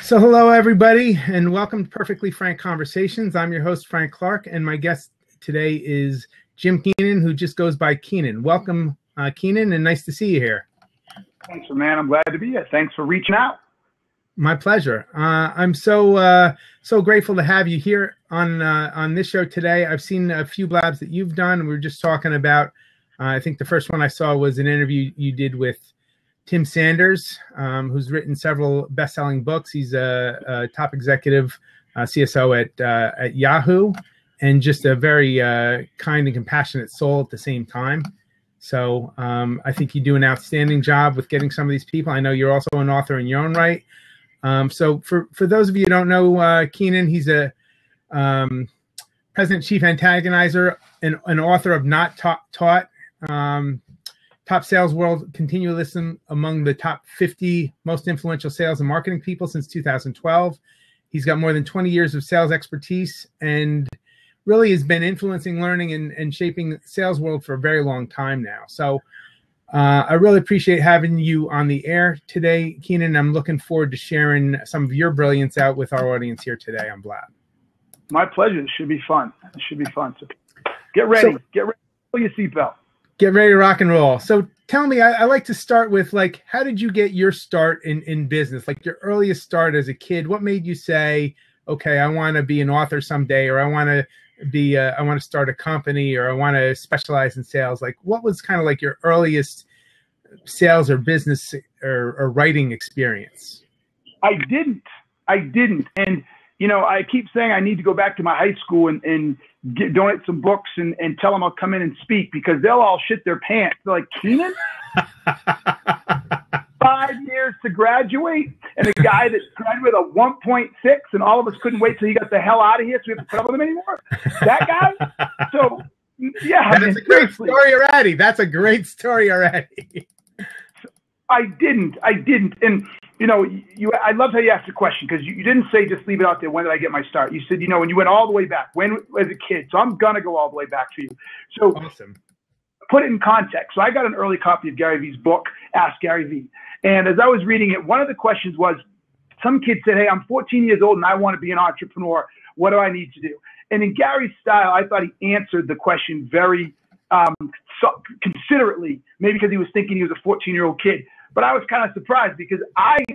So hello, everybody, and welcome to Perfectly Frank Conversations. I'm your host, Frank Clark, and my guest today is Jim Keenan, who just goes by Keenan. Welcome, Keenan, and nice to see you here. Thanks, man. I'm glad to be here. Thanks for reaching out. My pleasure. I'm so grateful to have you here on this show today. I've seen a few blabs that you've done. We were just talking about, I think the first one I saw was an interview you did with Tim Sanders, who's written several best-selling books. He's a top executive CSO at Yahoo, and just a very kind and compassionate soul at the same time. So I think you do an outstanding job with getting some of these people. I know you're also an author in your own right. So for those of you who don't know Keenan, he's a president, chief antagonizer, and an author of Not Taught. Top sales world continualism among the top 50 most influential sales and marketing people since 2012. He's got more than 20 years of sales expertise and really has been influencing, learning, and shaping the sales world for a very long time now. So I really appreciate having you on the air today, Keenan. I'm looking forward to sharing some of your brilliance out with our audience here today on Blab. My pleasure. It should be fun. So get ready. Get ready. Pull your seatbelt. Get ready to rock and roll. So tell me, I like to start with, like, how did you get your start in business? Like your earliest start as a kid, what made you say, okay, I want to be an author someday, or I want to start a company, or I want to specialize in sales? Like, what was kind of like your earliest sales or business or writing experience? I didn't. And, I keep saying I need to go back to my high school and donate some books and tell them I'll come in and speak, because they'll all shit their pants. They're like, Keenan? 5 years to graduate, and a guy that graduated a 1.6, and all of us couldn't wait till he got the hell out of here so we have to put up with him anymore? That guy? So, yeah. That's a great story already. That's a great story already. I didn't. And, I loved how you asked the question, because you didn't say just leave it out there, when did I get my start? You said, when you went all the way back, when as a kid. So I'm going to go all the way back for you. So awesome. Put it in context. So I got an early copy of Gary Vee's book, Ask Gary Vee. And as I was reading it, one of the questions was, some kid said, hey, I'm 14 years old and I want to be an entrepreneur. What do I need to do? And in Gary's style, I thought he answered the question very considerately, maybe because he was thinking he was a 14-year-old kid. But I was kind of surprised, because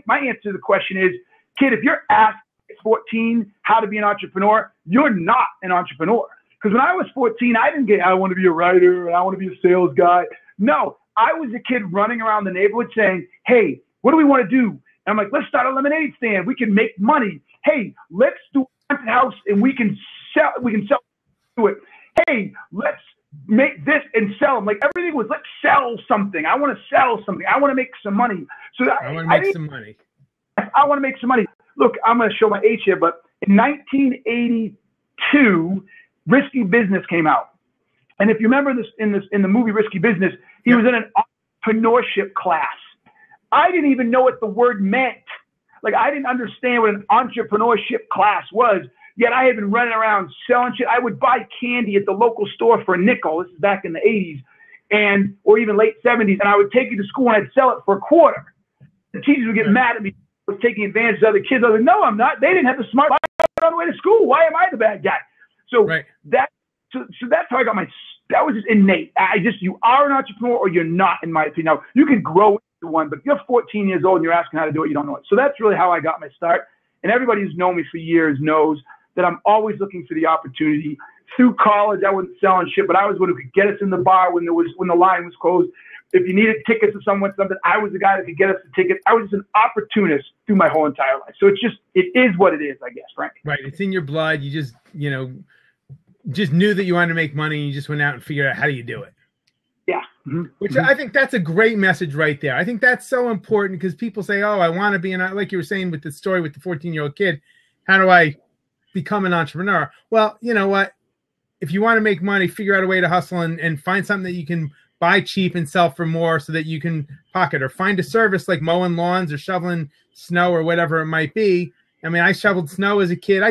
my answer to the question is, kid, if you're asked at 14 how to be an entrepreneur, you're not an entrepreneur. Because when I was 14, I didn't get, I want to be a writer and I want to be a sales guy. No, I was a kid running around the neighborhood saying, hey, what do we want to do? And I'm like, let's start a lemonade stand. We can make money. Hey, let's do a haunted house and we can sell to it. Hey, let's make this and sell them. Like, everything was, let's sell something. I want to sell something. I want to make some money. So I want to make some money. I want to make some money. Look, I'm going to show my age here, but in 1982, Risky Business came out. And if you remember this in the movie Risky Business, he was in an entrepreneurship class. I didn't even know what the word meant. Like, I didn't understand what an entrepreneurship class was. Yet I had been running around selling shit. I would buy candy at the local store for a nickel. This is back in the 80s or even late 70s. And I would take it to school and I'd sell it for a quarter. The teachers would get mad at me for taking advantage of other kids. I was like, no, I'm not. They didn't have the smart on the way to school. Why am I the bad guy? So that's how I got that was just innate. You are an entrepreneur or you're not, in my opinion. Now, you can grow into one, but if you're 14 years old and you're asking how to do it, you don't know it. So that's really how I got my start. And everybody who's known me for years knows that I'm always looking for the opportunity. Through college, I wasn't selling shit, but I was one who could get us in the bar when the line was closed. If you needed tickets or something, I was the guy that could get us the ticket. I was just an opportunist through my whole entire life. So it is what it is, I guess, Frank. Right. It's in your blood. You just knew that you wanted to make money, and you just went out and figured out how do you do it. Yeah. Mm-hmm. Which I think that's a great message right there. I think that's so important, because people say, oh, I want to be like you were saying with the story with the 14-year-old kid, how do I become an entrepreneur? Well, you know what? If you want to make money, figure out a way to hustle and find something that you can buy cheap and sell for more so that you can pocket, or find a service like mowing lawns or shoveling snow or whatever it might be. I mean, I shoveled snow as a kid. I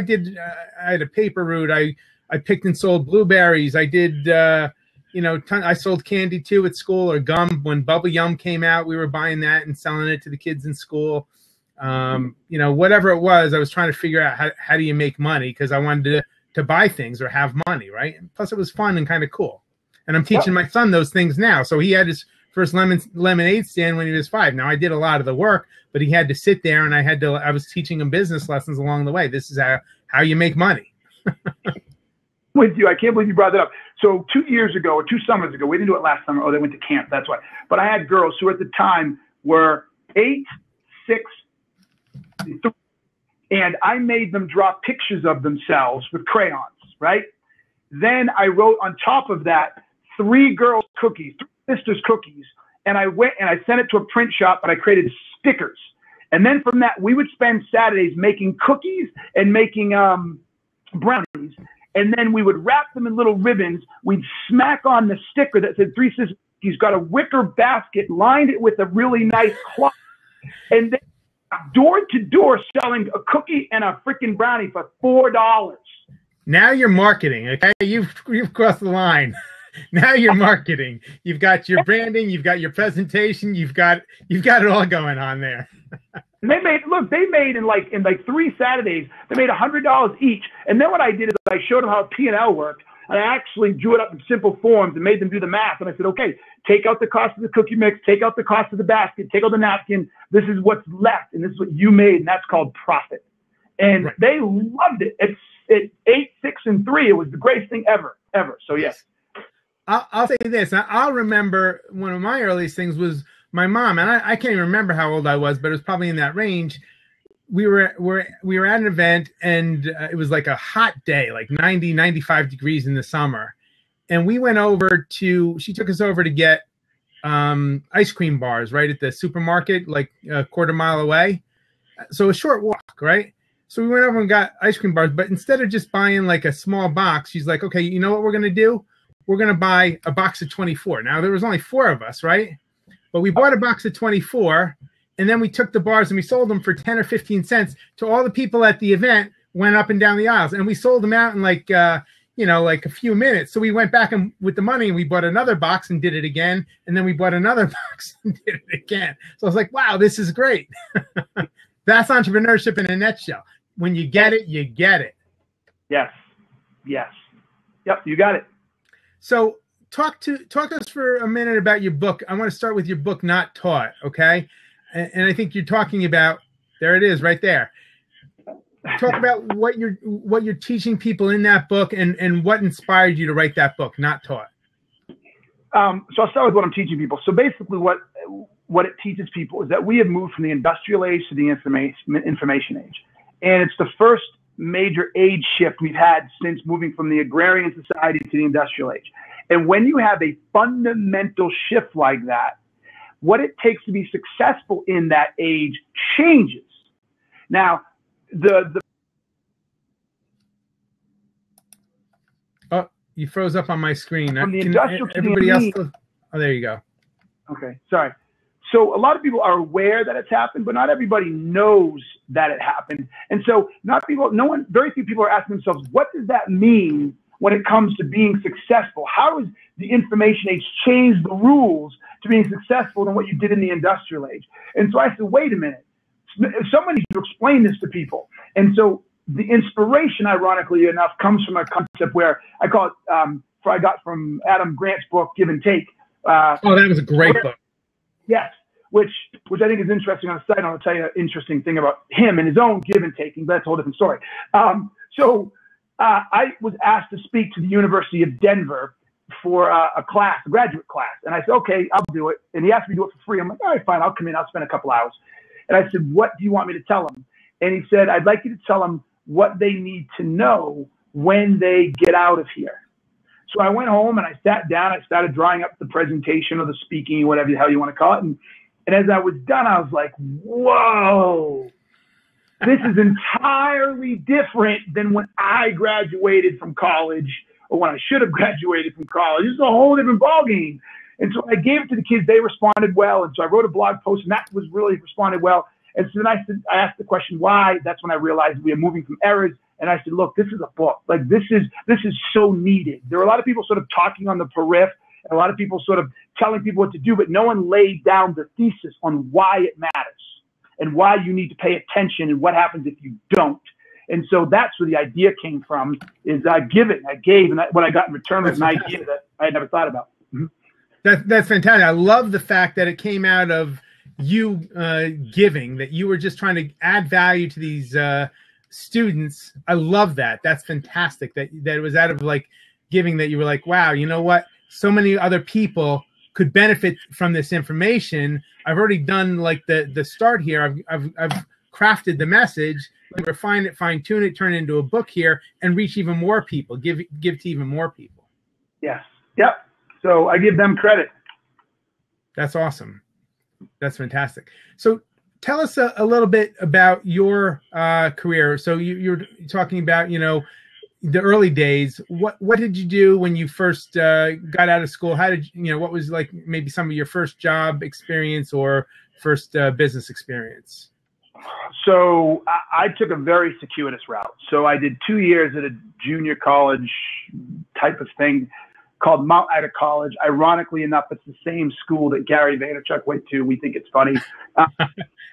had a paper route. I picked and sold blueberries. I did, I sold candy too at school, or gum. When Bubble Yum came out, we were buying that and selling it to the kids in school. whatever it was, I was trying to figure out how do you make money, because I wanted to buy things or have money, right? And plus, it was fun and kind of cool. And I'm teaching my son those things now. So he had his first lemonade stand when he was 5. Now I did a lot of the work, but he had to sit there, and I was teaching him business lessons along the way. This is how you make money. With you, I can't believe you brought that up. So 2 years ago or 2 summers ago, we didn't do it last summer. Oh, they went to camp. That's why. But I had girls who at the time were 8, 6, 3, and I made them draw pictures of themselves with crayons, right? Then I wrote on top of that 3 girls' cookies, 3 sisters' cookies, and I went and I sent it to a print shop, but I created stickers. And then from that, we would spend Saturdays making cookies and making brownies. And then we would wrap them in little ribbons. We'd smack on the sticker that said 3 sisters cookies, got a wicker basket, lined it with a really nice cloth, and then door to door selling a cookie and a freaking brownie for $4. Now you're marketing, okay? You've crossed the line. Now you're marketing. You've got your branding, you've got your presentation, you've got it all going on there. They made in like 3 Saturdays, they made $100 each. And then what I did is I showed them how P&L worked, and I actually drew it up in simple forms and made them do the math. And I said, okay, take out the cost of the cookie mix, take out the cost of the basket, take out the napkin. This is what's left, and this is what you made, and that's called profit. And They loved it. It's 8, 6, and 3. It was the greatest thing ever. So yes. I'll say this. I'll remember one of my earliest things was my mom, and I can't even remember how old I was, but it was probably in that range. We were at an event, and it was like a hot day, like 90, 95 degrees in the summer. And we went over she took us over to get ice cream bars right at the supermarket, like a quarter mile away. So a short walk, right? So we went over and got ice cream bars, but instead of just buying like a small box, she's like, okay, you know what we're going to do? We're going to buy a box of 24. Now, there was only 4 of us, right? But we bought a box of 24, and then we took the bars and we sold them for 10 or 15 cents to all the people at the event, went up and down the aisles. And we sold them out in like a few minutes. So we went back and with the money, and we bought another box and did it again. And then we bought another box and did it again. So I was like, wow, this is great. That's entrepreneurship in a nutshell. When you get it, you get it. Yes. Yep, you got it. So talk to us for a minute about your book. I want to start with your book, Not Taught, okay? And I think you're talking about, there it is right there. Talk about what you're teaching people in that book and what inspired you to write that book, Not Taught. So I'll start with what I'm teaching people. So basically what it teaches people is that we have moved from the industrial age to the information age. And it's the first major age shift we've had since moving from the agrarian society to the industrial age. And when you have a fundamental shift like that, what it takes to be successful in that age changes. Now, Oh, you froze up on my screen. From the industrial to everybody else. Oh, there you go. Okay, sorry. So a lot of people are aware that it's happened, but not everybody knows that it happened. And so very few people are asking themselves, what does that mean when it comes to being successful? How has the information age changed the rules to being successful than what you did in the industrial age? And so I said, wait a minute. Someone needs to explain this to people. And so the inspiration, ironically enough, comes from a concept where I call it, I got from Adam Grant's book, Give and Take. That was a great book. Yes. Which I think is interesting on the side. I'll tell you an interesting thing about him and his own give and taking, but that's a whole different story. I was asked to speak to the University of Denver for a graduate class. And I said, okay, I'll do it. And he asked me to do it for free. I'm like, all right, fine, I'll come in. I'll spend a couple hours. And I said, what do you want me to tell them? And he said, I'd like you to tell them what they need to know when they get out of here. So I went home and I sat down. I started drawing up the presentation or the speaking, whatever the hell you want to call it. And as I was done, I was like, whoa, this is entirely different than when I graduated from college or when I should have graduated from college. This is a whole different ballgame. And so I gave it to the kids. They responded well. And so I wrote a blog post, and that was really responded well. And so then I asked the question, why? That's when I realized we are moving from errors. And I said, look, this is a book. Like, this is so needed. There are a lot of people sort of talking on the periphery, and a lot of people sort of telling people what to do, but no one laid down the thesis on why it matters. and why you need to pay attention and what happens if you don't. And so that's where the idea came from, is giving. I gave, and what I got in return was an idea that I had never thought about. Mm-hmm. That's fantastic. I love the fact that it came out of you giving, that you were just trying to add value to these students. I love that. That's fantastic. That it was out of like giving, that you were like, wow, you know what? So many other people could benefit from this information. I've already done like the start here. I've crafted the message, refine it, fine tune it, turn it into a book here, and reach even more people. Give to even more people. Yes. Yep. So I give them credit. That's awesome. That's fantastic. So tell us a little bit about your career. So you're talking about, the early days. What did you do when you first got out of school? How did what was like maybe some of your first job experience or first business experience? So I took a very circuitous route. So I did 2 years at a junior college type of thing called Mount Ida College. Ironically enough, it's the same school that Gary Vaynerchuk went to. We think it's funny.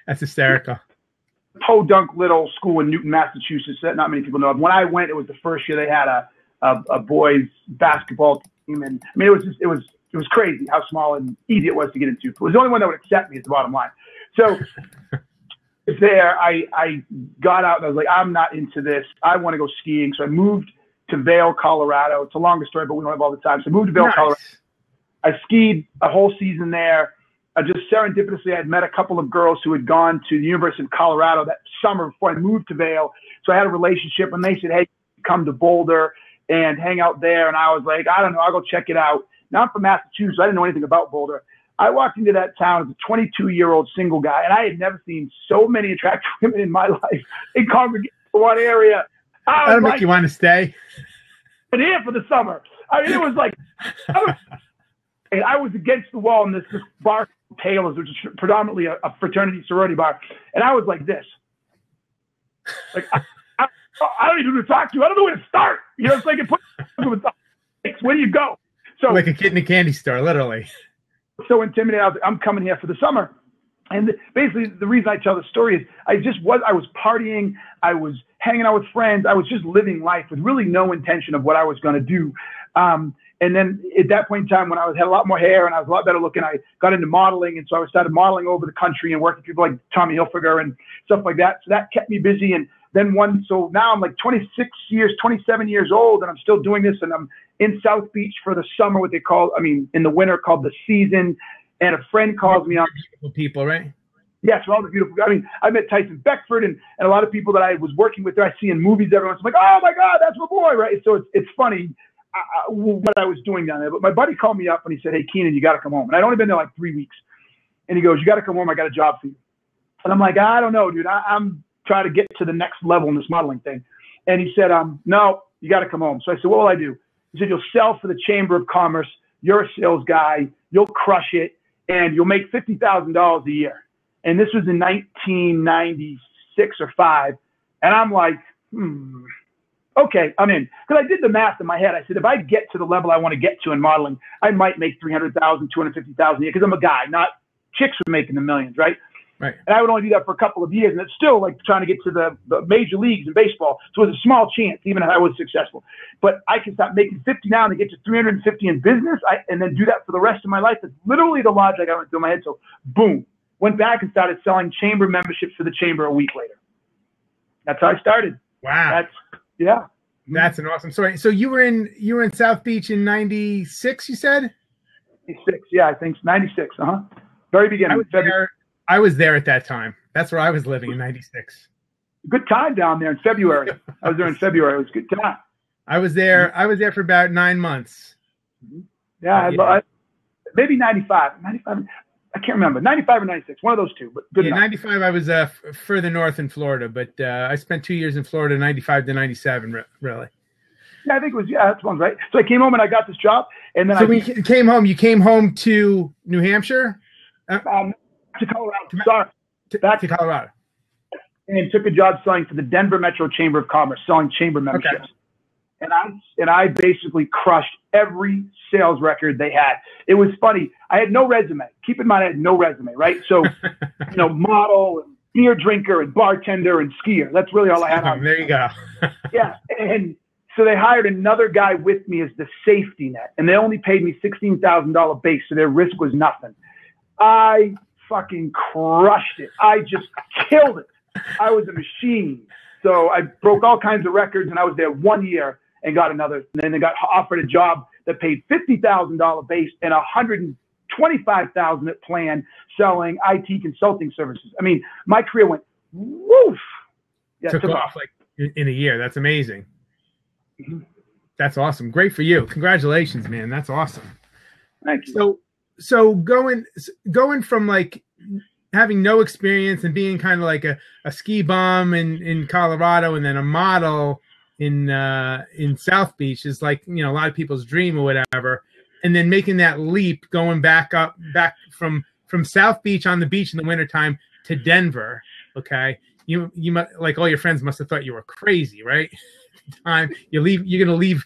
That's hysterical. Podunk little school in Newton, Massachusetts that not many people know of. When I went, it was the first year they had a boys basketball team, and I mean it was crazy how small and easy it was to get into. It was the only one that would accept me, is the bottom line. So there, I got out and I was like, I'm not into this. I want to go skiing. So I moved to Vail, Colorado. It's a longer story, but we don't have all the time. So I moved to Vail, Colorado. I skied a whole season there. Just serendipitously, I had met a couple of girls who had gone to the University of Colorado that summer before I moved to Vail. So I had a relationship, and they said, hey, come to Boulder and hang out there. And I was like, I don't know, I'll go check it out. Now I'm from Massachusetts. I didn't know anything about Boulder. I walked into that town as a 22-year-old single guy, and I had never seen so many attractive women in my life in congregation in one area. That'll make you want to stay. But here for the summer. I mean, it was like, I was against the wall in this bar, Taylor's, which is predominantly a fraternity sorority bar. And I was like this. Like, I don't even know who to talk to. I don't know where to start. It's like, where do you go? So, like a kid in a candy store, literally. So intimidated. I'm coming here for the summer. And basically the reason I tell the story is I was partying. I was hanging out with friends. I was just living life with really no intention of what I was going to do. And then at that point in time, when I had a lot more hair and I was a lot better looking, I got into modeling. And so I started modeling over the country and working with people like Tommy Hilfiger and stuff like that. So that kept me busy. And then so now I'm like 27 years old, and I'm still doing this. And I'm in South Beach for the summer, in the winter called the season. And a friend calls me on. Beautiful people, right? Yes, we're all the beautiful. I mean, I met Tyson Beckford and a lot of people that I was working with there. I see in movies every once. I'm like, oh my God, that's my boy, right? So it's funny what I was doing down there. But my buddy called me up and he said, hey, Keenan, you got to come home. And I'd only been there like 3 weeks. And he goes, you got to come home. I got a job for you. And I'm like, I don't know, dude. I'm trying to get to the next level in this modeling thing. And he said, no, you got to come home. So I said, what will I do? He said, you'll sell for the Chamber of Commerce. You're a sales guy. You'll crush it. And you'll make $50,000 a year. And this was in 1996 or 5. And I'm like, okay, I'm in. Because I did the math in my head. I said, if I get to the level I want to get to in modeling, I might make $300,000, $250,000 a year, because I'm a guy, not chicks were making the millions, right? Right. And I would only do that for a couple of years. And it's still like trying to get to the major leagues in baseball. So it was a small chance, even if I was successful. But I can stop making 50 now and get to 350 in business, and then do that for the rest of my life. That's literally the logic I went through in my head. So boom, went back and started selling chamber memberships for the chamber a week later. That's how I started. Wow. That's an awesome story. So you were in South Beach in 96, you said? 96, yeah, I think 96. Very beginning. I was there at that time. That's where I was living in 96. Good time down there in February. I was there in February. It was a good time. I was there for about 9 months. Yeah, maybe 95. I can't remember. 95 or 96. One of those two, but good enough. 95, I was further north in Florida, but I spent 2 years in Florida, 95 to 97, really. Yeah, I think it was, that sounds right. So I came home and I got this job. And then when you came home, to New Hampshire? To Colorado. Back to Colorado. And took a job selling for the Denver Metro Chamber of Commerce, selling chamber memberships. Okay. And I basically crushed every sales record they had. It was funny. I had no resume. Keep in mind, I had no resume, right? So, model and beer drinker and bartender and skier. That's really all I had on. There you go. Yeah. And so they hired another guy with me as the safety net, and they only paid me $16,000 base, so their risk was nothing. I fucking crushed it. I just killed it. I was a machine. So I broke all kinds of records, and I was there 1 year and got another. And then they got offered a job that paid $50,000 base and $125,000 at plan selling IT consulting services. I mean, my career went woof. Yeah, took off like in a year. That's amazing. Mm-hmm. That's awesome. Great for you. Congratulations, man. That's awesome. Thank you. So going from like having no experience and being kind of like a ski bum in Colorado and then a model in South Beach is like, you know, a lot of people's dream or whatever. And then making that leap, going back from South Beach on the beach in the wintertime to Denver. Okay. You like all your friends must have thought you were crazy, right? You're gonna leave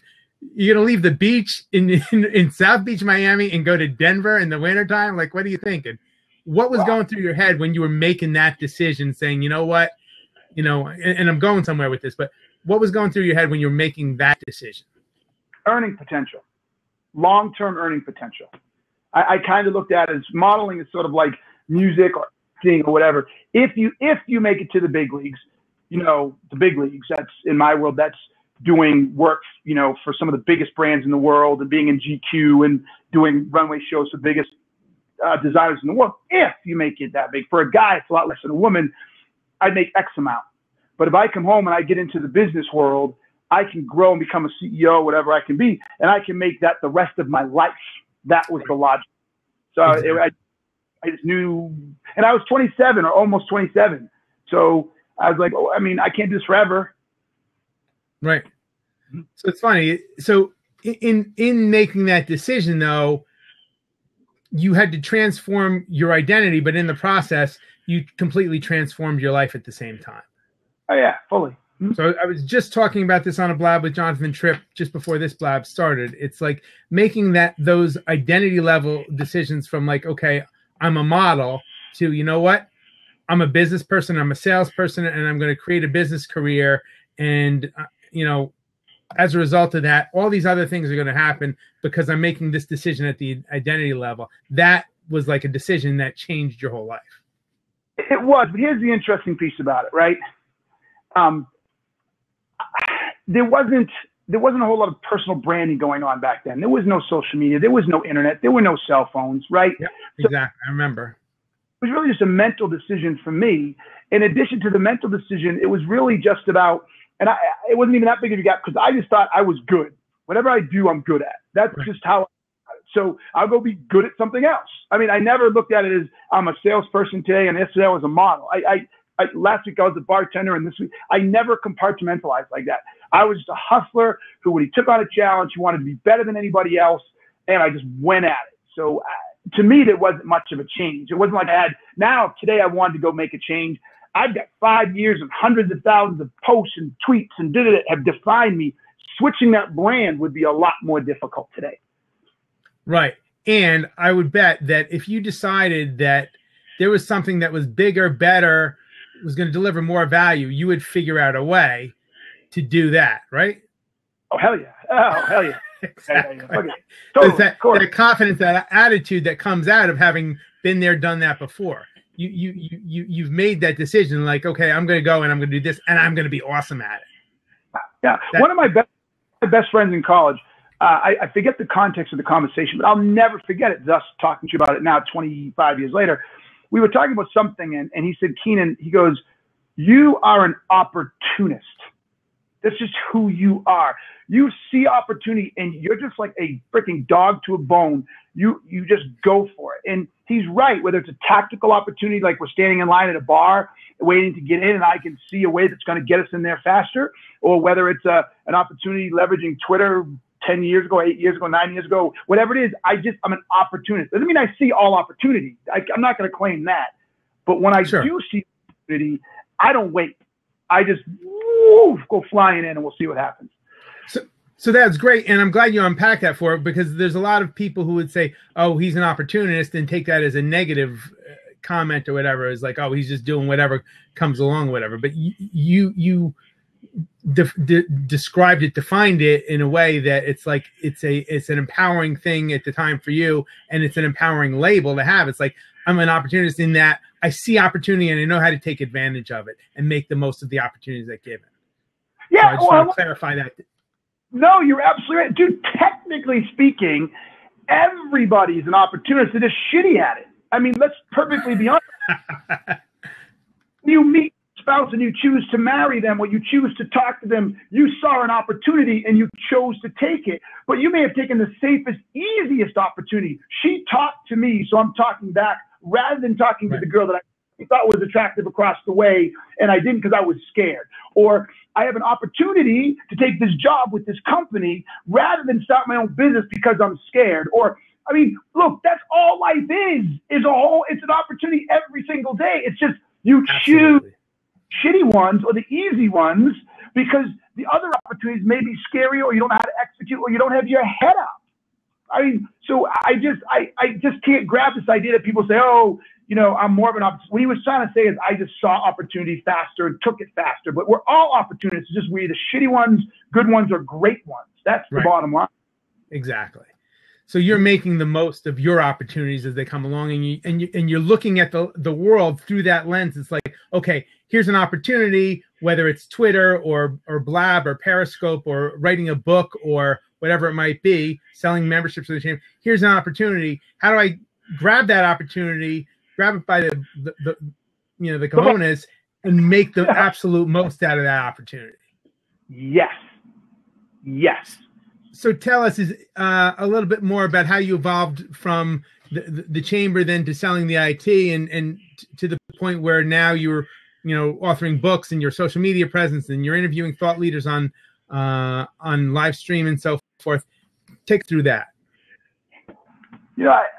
the beach in South Beach, Miami, and go to Denver in the wintertime. Like, what are you thinking? What was going through your head when you were making that decision, saying, you know what, you know, and I'm going somewhere with this, but what was going through your head when you were making that decision? Earning potential, long-term earning potential. I kind of looked at it as modeling is sort of like music or singing or whatever. If you make it to the big leagues, you know, the big leagues, that's in my world, that's doing work, you know, for some of the biggest brands in the world and being in GQ and doing runway shows for the biggest designers in the world. If you make it that big, for a guy, it's a lot less than a woman. I'd make X amount. But if I come home and I get into the business world, I can grow and become a CEO, whatever I can be, and I can make that the rest of my life. That was the logic. So I just knew, and I was 27 or almost 27. So I was like, oh, I mean, I can't do this forever. Right. So it's funny. So in making that decision, though, you had to transform your identity, but in the process, you completely transformed your life at the same time. Oh, yeah, fully. Mm-hmm. So I was just talking about this on a blab with Jonathan Tripp just before this blab started. It's like making those identity level decisions from like, okay, I'm a model to, you know what, I'm a business person, I'm a salesperson, and I'm going to create a business career. And, you know, as a result of that, all these other things are going to happen because I'm making this decision at the identity level. That was like a decision that changed your whole life. It was, but here's the interesting piece about it, right? There wasn't a whole lot of personal branding going on back then. There was no social media. There was no internet. There were no cell phones, right? Yeah, exactly. I remember. It was really just a mental decision for me. In addition to the mental decision, it was really just about, and it wasn't even that big of a gap because I just thought I was good. Whatever I do, I'm good at. That's right. Just how. So I'll go be good at something else. I mean, I never looked at it as I'm a salesperson today and yesterday I was a model. Last week I was a bartender and this week I never compartmentalized like that. I was just a hustler who, when he took on a challenge, he wanted to be better than anybody else, and I just went at it. So to me, there wasn't much of a change. It wasn't like today I wanted to go make a change. I've got 5 years and hundreds of thousands of posts and tweets and have defined me. Switching that brand would be a lot more difficult today. Right. And I would bet that if you decided that there was something that was bigger, better, was going to deliver more value, you would figure out a way to do that, right? Oh, hell yeah. Oh, hell yeah. Exactly. Okay. Totally, that confidence, that attitude that comes out of having been there, done that before. You've made that decision, like, okay, I'm going to go and I'm going to do this, and I'm going to be awesome at it. Yeah. One of my best friends in college, I forget the context of the conversation, but I'll never forget it. Thus, talking to you about it now, 25 years later, we were talking about something, and he said, Keenan, he goes, you are an opportunist. That's just who you are. You see opportunity, and you're just like a freaking dog to a bone. You just go for it. And he's right, whether it's a tactical opportunity, like we're standing in line at a bar waiting to get in, and I can see a way that's going to get us in there faster, or whether it's an opportunity leveraging Twitter 10 years ago, 8 years ago, 9 years ago, whatever it is, I'm an opportunist. Doesn't mean I see all opportunity. I'm not going to claim that. But when I do see opportunity, I don't wait. I just go flying in and we'll see what happens. So that's great. And I'm glad you unpacked that for it, because there's a lot of people who would say, oh, he's an opportunist, and take that as a negative comment or whatever is like, oh, he's just doing whatever comes along, whatever. But you described it, defined it in a way that it's like it's an empowering thing at the time for you, and it's an empowering label to have. It's like, I'm an opportunist in that I see opportunity and I know how to take advantage of it and make the most of the opportunities that given. Yeah, so I just want to clarify that. No, you're absolutely right, dude. Technically speaking, everybody's an opportunist. They're just shitty at it. I mean, let's perfectly be honest. You meet a spouse and you choose to marry them, or you choose to talk to them. You saw an opportunity and you chose to take it. But you may have taken the safest, easiest opportunity. She talked to me, so I'm talking back, rather than talking to the girl that I thought was attractive across the way, and I didn't because I was scared. Or I have an opportunity to take this job with this company rather than start my own business because I'm scared. Or, I mean, look, that's all life is it's an opportunity every single day. It's just you choose shitty ones or the easy ones because the other opportunities may be scary, or you don't know how to execute, or you don't have your head up. I mean, so I just can't grab this idea that people say, oh, you know, I'm more of an opportunist. What he was trying to say is I just saw opportunity faster and took it faster. But we're all opportunists. It's just we're the shitty ones, good ones, or great ones. That's the bottom line. Exactly. So you're making the most of your opportunities as they come along, and you're looking at the world through that lens. It's like, okay, here's an opportunity, whether it's Twitter or Blab or Periscope or writing a book or whatever it might be, selling memberships to the chamber. Here's an opportunity. How do I grab that opportunity, grab it by the cojones, and make the absolute most out of that opportunity? Yes. So tell us a little bit more about how you evolved from the chamber then to selling the IT and to the point where now you're, authoring books and your social media presence and you're interviewing thought leaders on live stream and so forth. Take through that.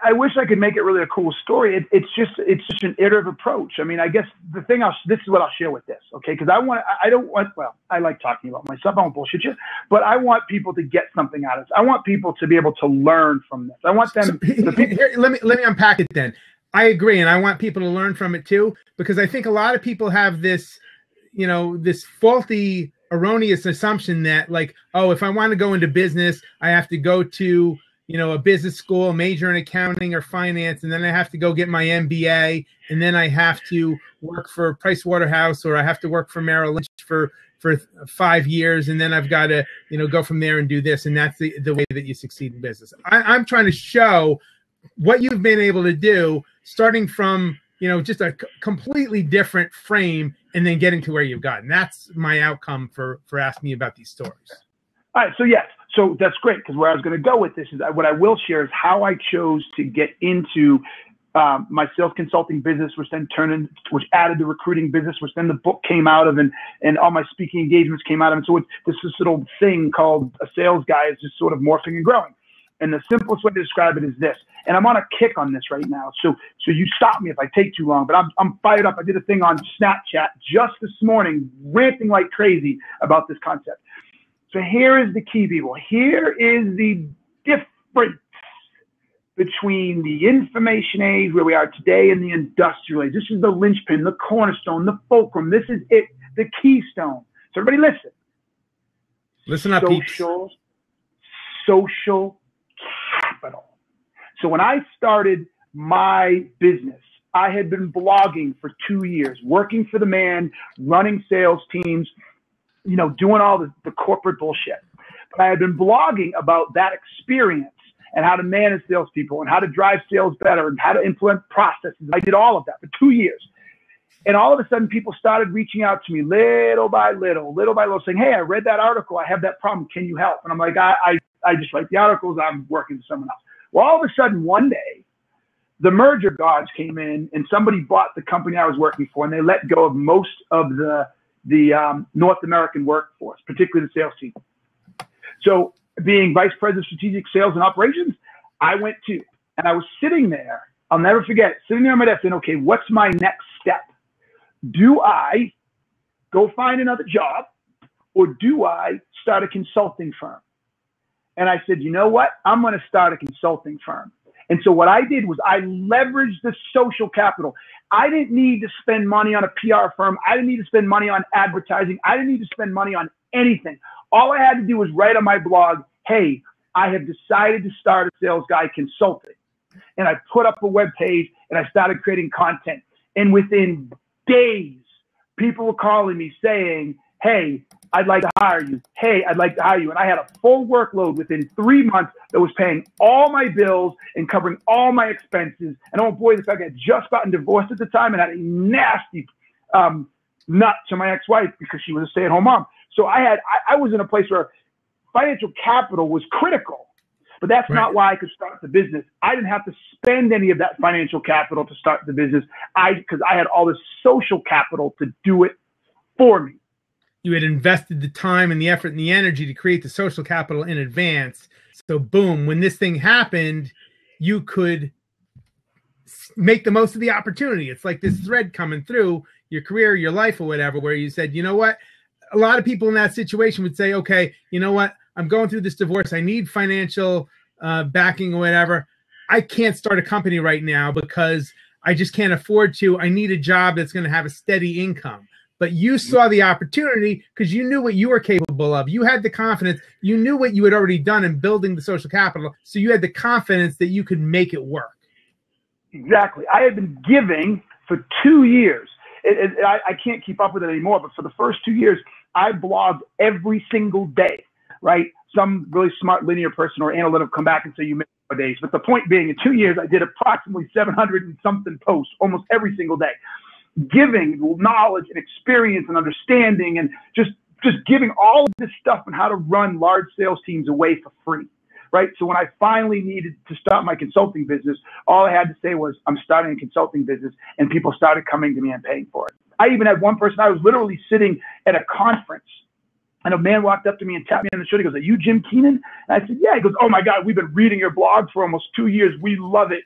I wish I could make it really a cool story. It's just an iterative approach. I mean, I guess the thing this is what I'll share with this, okay? Because I like talking about myself. I won't bullshit you, but I want people to get something out of this. I want people to be able to learn from this. I want them. Let me unpack it then. I agree, and I want people to learn from it too, because I think a lot of people have this, this faulty, erroneous assumption that like, oh, if I want to go into business, I have to go to a business school, major in accounting or finance, and then I have to go get my MBA, and then I have to work for Price Waterhouse, or I have to work for Merrill Lynch for 5 years, and then I've got to go from there and do this, and that's the way that you succeed in business. I'm trying to show what you've been able to do, starting from just a completely different frame, and then getting to where you've gotten. That's my outcome for asking you about these stories. All right, so yes. So that's great, because where I was going to go with this is what I will share is how I chose to get into my sales consulting business, which added the recruiting business, which then the book came out of, and all my speaking engagements came out of. And so this little thing called a sales guy is just sort of morphing and growing. And the simplest way to describe it is this. And I'm on a kick on this right now. So you stop me if I take too long, but I'm fired up. I did a thing on Snapchat just this morning, ranting like crazy about this concept. So here is the key, people. Here is the difference between the information age where we are today and the industrial age. This is the linchpin, the cornerstone, the fulcrum. This is it, the keystone. So everybody listen. Listen up, social capital. So when I started my business, I had been blogging for 2 years, working for the man, running sales teams, doing all the corporate bullshit. But I had been blogging about that experience and how to manage salespeople and how to drive sales better and how to implement processes. I did all of that for 2 years. And all of a sudden, people started reaching out to me little by little, saying, hey, I read that article. I have that problem. Can you help? And I'm like, I just write the articles. I'm working with someone else. Well, all of a sudden, one day, the merger gods came in and somebody bought the company I was working for, and they let go of most of the North American workforce, particularly the sales team. So being vice president of strategic sales and operations, I went to, and I was sitting there, I'll never forget it, sitting there on my desk saying, okay, what's my next step? Do I go find another job, or do I start a consulting firm? And I said, you know what? I'm going to start a consulting firm. And so what I did was I leveraged the social capital. I didn't need to spend money on a PR firm. I didn't need to spend money on advertising. I didn't need to spend money on anything. All I had to do was write on my blog, hey, I have decided to start a sales guy consulting. And I put up a web page and I started creating content. And within days, people were calling me saying, hey, I'd like to hire you. Hey, I'd like to hire you. And I had a full workload within 3 months that was paying all my bills and covering all my expenses. And oh boy, the fact I had just gotten divorced at the time and had a nasty nut to my ex-wife because she was a stay-at-home mom. So I was in a place where financial capital was critical. But that's not why I could start the business. I didn't have to spend any of that financial capital to start the business because I had all this social capital to do it for me. You had invested the time and the effort and the energy to create the social capital in advance. So boom, when this thing happened, you could make the most of the opportunity. It's like this thread coming through your career, your life, or whatever, where you said, you know what? A lot of people in that situation would say, okay, you know what? I'm going through this divorce. I need financial backing or whatever. I can't start a company right now because I just can't afford to. I need a job that's going to have a steady income. But you saw the opportunity because you knew what you were capable of. You had the confidence. You knew what you had already done in building the social capital. So you had the confidence that you could make it work. Exactly. I had been giving for 2 years. I can't keep up with it anymore, but for the first 2 years, I blogged every single day, right? Some really smart linear person or analytic come back and say you missed more days. But the point being, in 2 years, I did approximately 700 and something posts almost every single day, giving knowledge and experience and understanding and just giving all of this stuff on how to run large sales teams away for free, right? So when I finally needed to start my consulting business, all I had to say was, I'm starting a consulting business, and people started coming to me and paying for it. I even had one person, I was literally sitting at a conference, and a man walked up to me and tapped me on the shoulder. He goes, are you Jim Keenan? And I said, yeah. He goes, oh my God, we've been reading your blog for almost 2 years. We love it.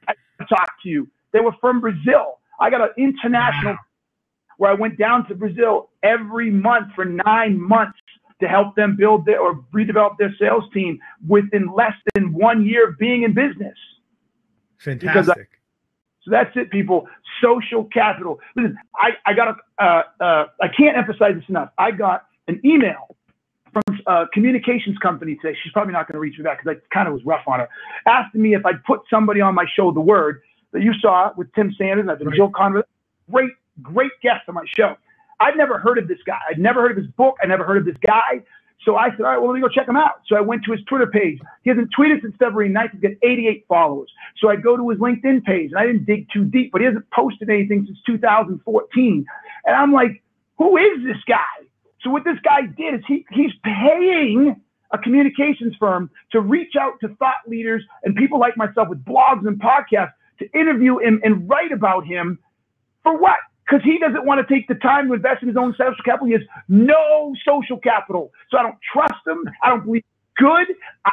I talk to you. They were from Brazil. I got an international where I went down to Brazil every month for 9 months to help them build their or redevelop their sales team within less than 1 year of being in business. Fantastic. So that's it, people. Social capital. Listen, I got I can't emphasize this enough. I got an email from a communications company today. She's probably not going to reach me back because I kind of was rough on her. Asking me if I'd put somebody on my show, The Word, that you saw with Tim Sanders and I've been Jill Conrad. Great guest on my show. I'd never heard of this guy. I'd never heard of his book. I never heard of this guy. So I said, all right, well, let me go check him out. So I went to his Twitter page. He hasn't tweeted since February 9th. He's got 88 followers. So I go to his LinkedIn page, and I didn't dig too deep, but he hasn't posted anything since 2014. And I'm like, who is this guy? So what this guy did is he's paying a communications firm to reach out to thought leaders and people like myself with blogs and podcasts to interview him and write about him. For what? Because he doesn't want to take the time to invest in his own social capital. He has no social capital. So I don't trust him. I don't believe he's good.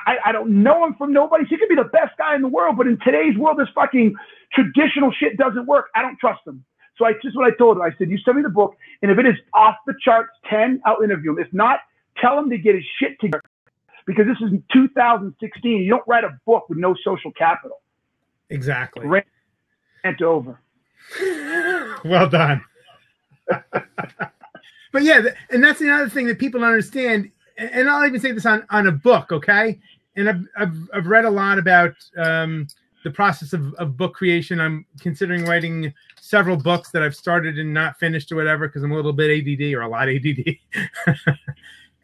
I don't know him from nobody. He could be the best guy in the world, but in today's world, this fucking traditional shit doesn't work. I don't trust him. So just what I told him. I said, you send me the book, and if it is off the charts 10, I'll interview him. If not, tell him to get his shit together. Because this is 2016. You don't write a book with no social capital. Exactly. Rant over. Well done. But yeah, and that's the other thing that people don't understand. And I'll even say this on a book, okay? And I've read a lot about the process of book creation. I'm considering writing several books that I've started and not finished or whatever because I'm a little bit ADD or a lot ADD.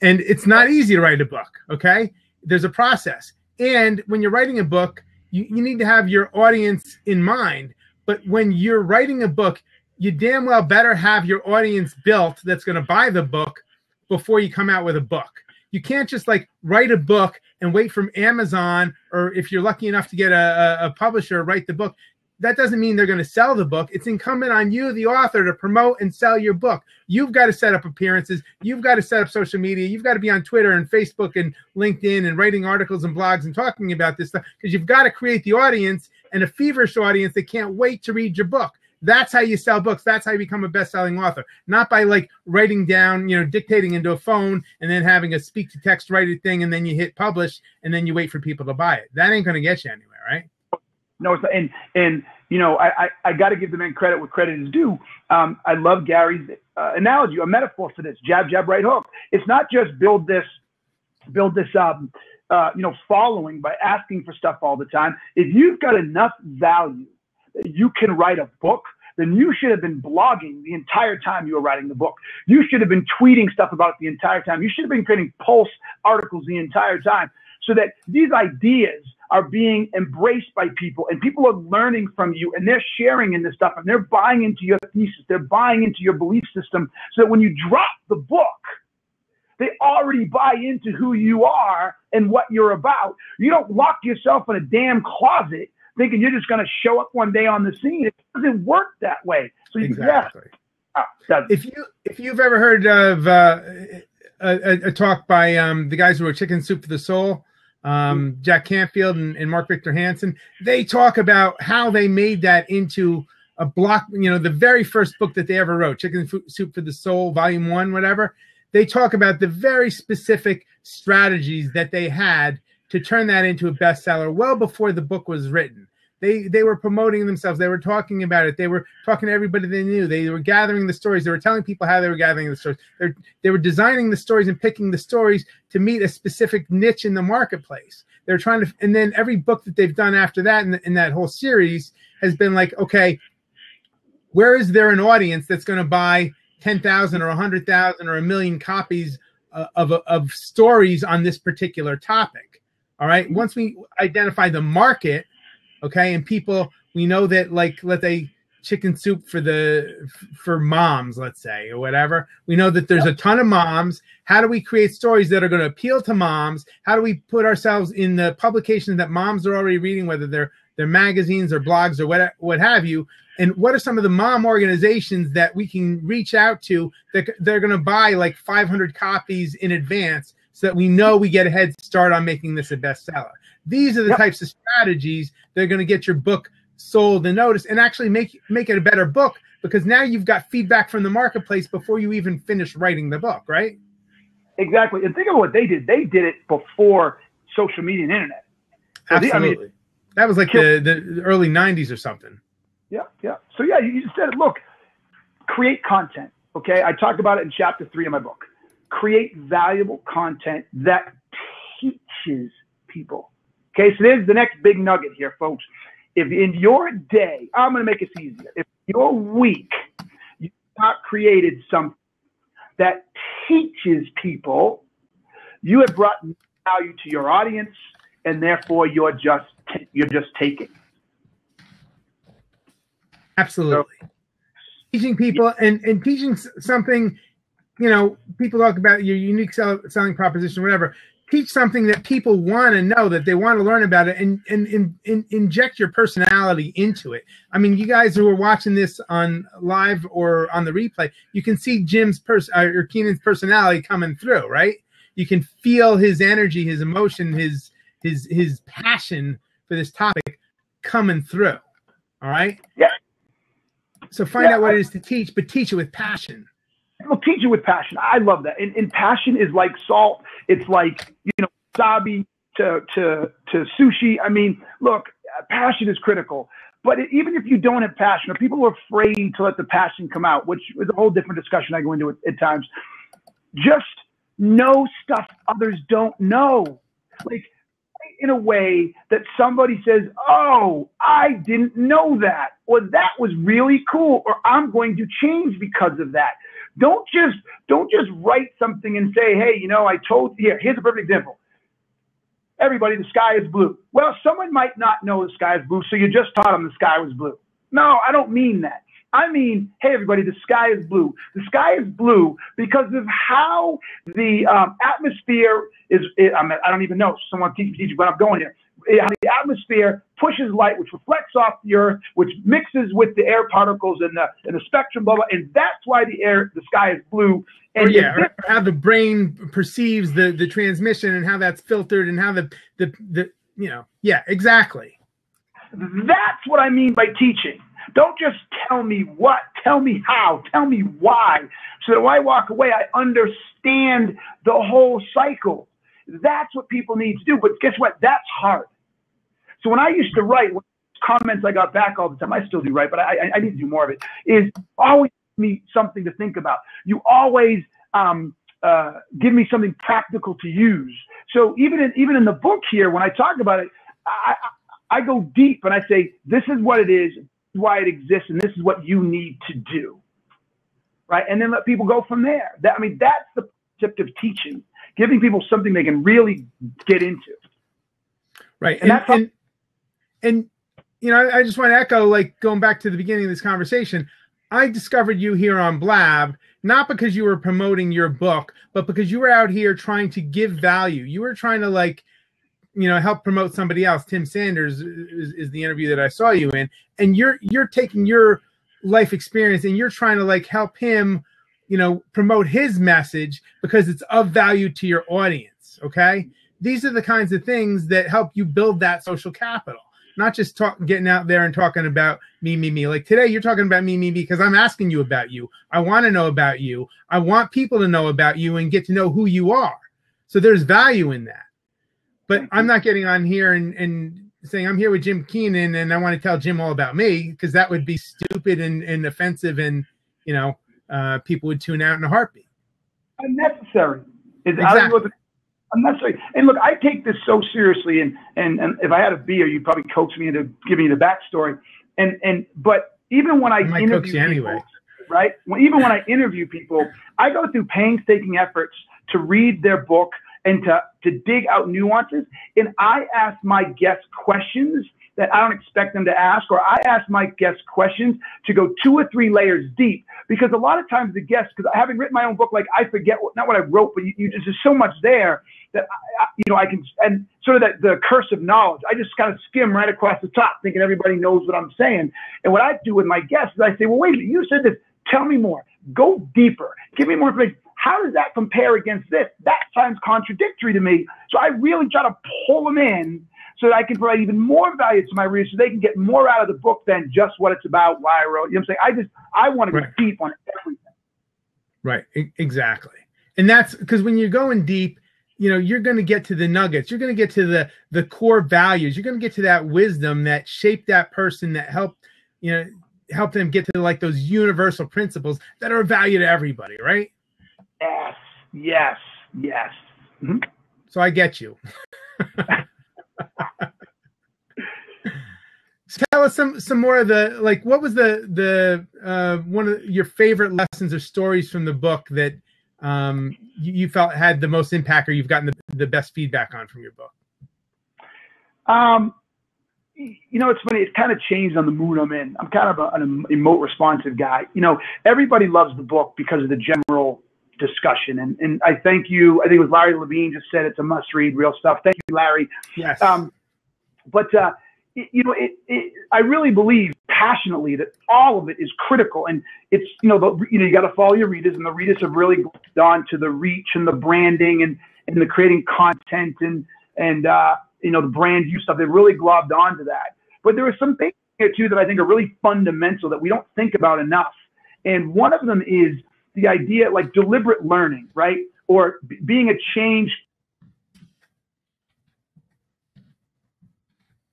And it's not easy to write a book, okay? There's a process. And when you're writing a book, you need to have your audience in mind. But when you're writing a book, you damn well better have your audience built that's going to buy the book before you come out with a book. You can't just like write a book and wait from Amazon, or if you're lucky enough to get a publisher, write the book. That doesn't mean they're going to sell the book. It's incumbent on you, the author, to promote and sell your book. You've got to set up appearances. You've got to set up social media. You've got to be on Twitter and Facebook and LinkedIn and writing articles and blogs and talking about this stuff because you've got to create the audience and a feverish audience that can't wait to read your book. That's how you sell books. That's how you become a best-selling author. Not by like writing down, dictating into a phone and then having a speak-to-text write it thing and then you hit publish and then you wait for people to buy it. That ain't going to get you anywhere, right? No, it's not. And you know, I got to give the man credit where credit is due. I love Gary's analogy, a metaphor for this: jab, jab, right hook. It's not just build this following by asking for stuff all the time. If you've got enough value that you can write a book, then you should have been blogging the entire time you were writing the book. You should have been tweeting stuff about it the entire time. You should have been creating pulse articles the entire time, so that these ideas are being embraced by people, and people are learning from you, and they're sharing in this stuff, and they're buying into your thesis. They're buying into your belief system, so that when you drop the book, they already buy into who you are and what you're about. You don't lock yourself in a damn closet thinking you're just going to show up one day on the scene. It doesn't work that way. So exactly. If you've ever heard of a talk by the guys who were Chicken Soup for the Soul, Jack Canfield and Mark Victor Hansen, they talk about how they made that into a block, the very first book that they ever wrote, Chicken Soup for the Soul, Volume 1, whatever. They talk about the very specific strategies that they had to turn that into a bestseller well before the book was written. They were promoting themselves. They were talking about it. They were talking to everybody they knew. They were gathering the stories. They were telling people how they were gathering the stories. They were designing the stories and picking the stories to meet a specific niche in the marketplace. They were trying to, and then every book that they've done after that in that whole series has been like, okay, where is there an audience that's going to buy 10,000 or 100,000 or 1 million copies of stories on this particular topic? All right. Once we identify the market, okay, and people, we know that, like, let's say Chicken Soup for moms, let's say, or whatever. We know that there's a ton of moms. How do we create stories that are going to appeal to moms? How do we put ourselves in the publications that moms are already reading, whether they're magazines or blogs or what have you? And what are some of the mom organizations that we can reach out to that they're going to buy like 500 copies in advance, so that we know we get a head start on making this a bestseller? These are the types of strategies that are going to get your book sold and noticed, and actually make it a better book, because now you've got feedback from the marketplace before you even finish writing the book, right? Exactly. And think of what they did. They did it before social media and internet. So absolutely. That was like the early 90s or something. Yeah, yeah. So, yeah, you just said it. Look, create content, okay? I talk about it in chapter 3 of my book. Create valuable content that teaches people. Okay, so there's the next big nugget here, folks. If in your day, I'm going to make it easier. If your week, you've not created something that teaches people, you have brought value to your audience, and therefore you're just taking. Absolutely. So, teaching people and teaching something, people talk about your unique selling proposition, whatever. Teach something that people want to know, that they want to learn about it, and inject your personality into it. I mean, you guys who are watching this on live or on the replay, you can see Jim's or Keenan's personality coming through, right? You can feel his energy, his emotion, his passion for this topic coming through. All right? Yeah. So find out what it is to teach, but teach it with passion. Well, teach it with passion. I love that. And passion is like salt. It's like, wasabi to sushi. I mean, look, passion is critical. But even if you don't have passion, or people are afraid to let the passion come out, which is a whole different discussion I go into at times, just know stuff others don't know. Like, in a way that somebody says, oh, I didn't know that, or that was really cool, or I'm going to change because of that. Don't just write something and say, hey, I told you. Here's a perfect example. Everybody, the sky is blue. Well, someone might not know the sky is blue, so you just taught them the sky was blue. No, I don't mean that. I mean, hey, everybody, the sky is blue. The sky is blue because of how the atmosphere is. I don't even know. Someone teach me, but I'm going here. How the atmosphere pushes light, which reflects off the earth, which mixes with the air particles in the spectrum, blah, blah, and that's why the sky is blue. And or how the brain perceives the transmission, and how that's filtered, and how exactly. That's what I mean by teaching. Don't just tell me what, tell me how, tell me why. So that when I walk away, I understand the whole cycle. That's what people need to do. But guess what? That's hard. So when I used to write, when I comments I got back all the time, I still do, right? But I need to do more of it, is always give me something to think about. You always give me something practical to use. So even in the book here, when I talk about it, I go deep and I say, this is what it is, why it exists, and this is what you need to do, right? And then let people go from there. That's the concept of teaching, giving people something they can really get into. Right. And you know, I just want to echo, like, going back to the beginning of this conversation, I discovered you here on Blab, not because you were promoting your book, but because you were out here trying to give value. You were trying to, like, you know, help promote somebody else. Tim Sanders is the interview that I saw you in. And you're taking your life experience and you're trying to, like, help him, you know, promote his message because it's of value to your audience. Okay. These are the kinds of things that help you build that social capital, not just getting out there and talking about me. Like today, you're talking about me because I'm asking you about you. I want to know about you. I want people to know about you and get to know who you are. So there's value in that. But I'm not getting on here and saying I'm here with Jim Keenan and I want to tell Jim all about me, because that would be stupid and offensive, and, you know, people would tune out in a heartbeat. Unnecessary. Exactly. Unnecessary. And look, I take this so seriously, and if I had a beer, you'd probably coax me into giving you the backstory. But even when I interview people, anyway, right? Even when I interview people, I go through painstaking efforts to read their book and to dig out nuances. And I ask my guests questions that I don't expect them to ask, or I ask my guests questions to go 2 or 3 layers deep. Because a lot of times the guests, because having written my own book, like, I forget not what I wrote, but there's so much there that I can, and sort of that the curse of knowledge. I just kind of skim right across the top, thinking everybody knows what I'm saying. And what I do with my guests is I say, well, wait a minute, you said this. Tell me more. Go deeper. Give me more information. How does that compare against this? That sounds contradictory to me. So I really try to pull them in so that I can provide even more value to my readers, so they can get more out of the book than just what it's about, why I wrote. You know what I'm saying? I want to go deep on everything. Right. Exactly. And that's because when you're going deep, you know, you're going to get to the nuggets. You're going to get to the core values. You're going to get to that wisdom that shaped that person, that helped them get to, like, those universal principles that are of value to everybody. Right. Yes. Mm-hmm. So I get you. So tell us some more of the, like, what was the one of your favorite lessons or stories from the book that you felt had the most impact, or you've gotten the best feedback on from your book? You know, it's funny. It's kind of changed on the mood I'm in. I'm kind of an emote responsive guy. You know, everybody loves the book because of the general discussion. And I thank you. I think it was Larry Levine just said it's a must read, real stuff. Thank you, Larry. Yes. You know, I really believe passionately that all of it is critical, and it's, you know, you got to follow your readers, and the readers have really gone to the reach and the branding and the creating content and you know, the brand use stuff. They've really globbed onto that. But there are some things here too that I think are really fundamental that we don't think about enough. And one of them is the idea, like, deliberate learning, right? Or being a change.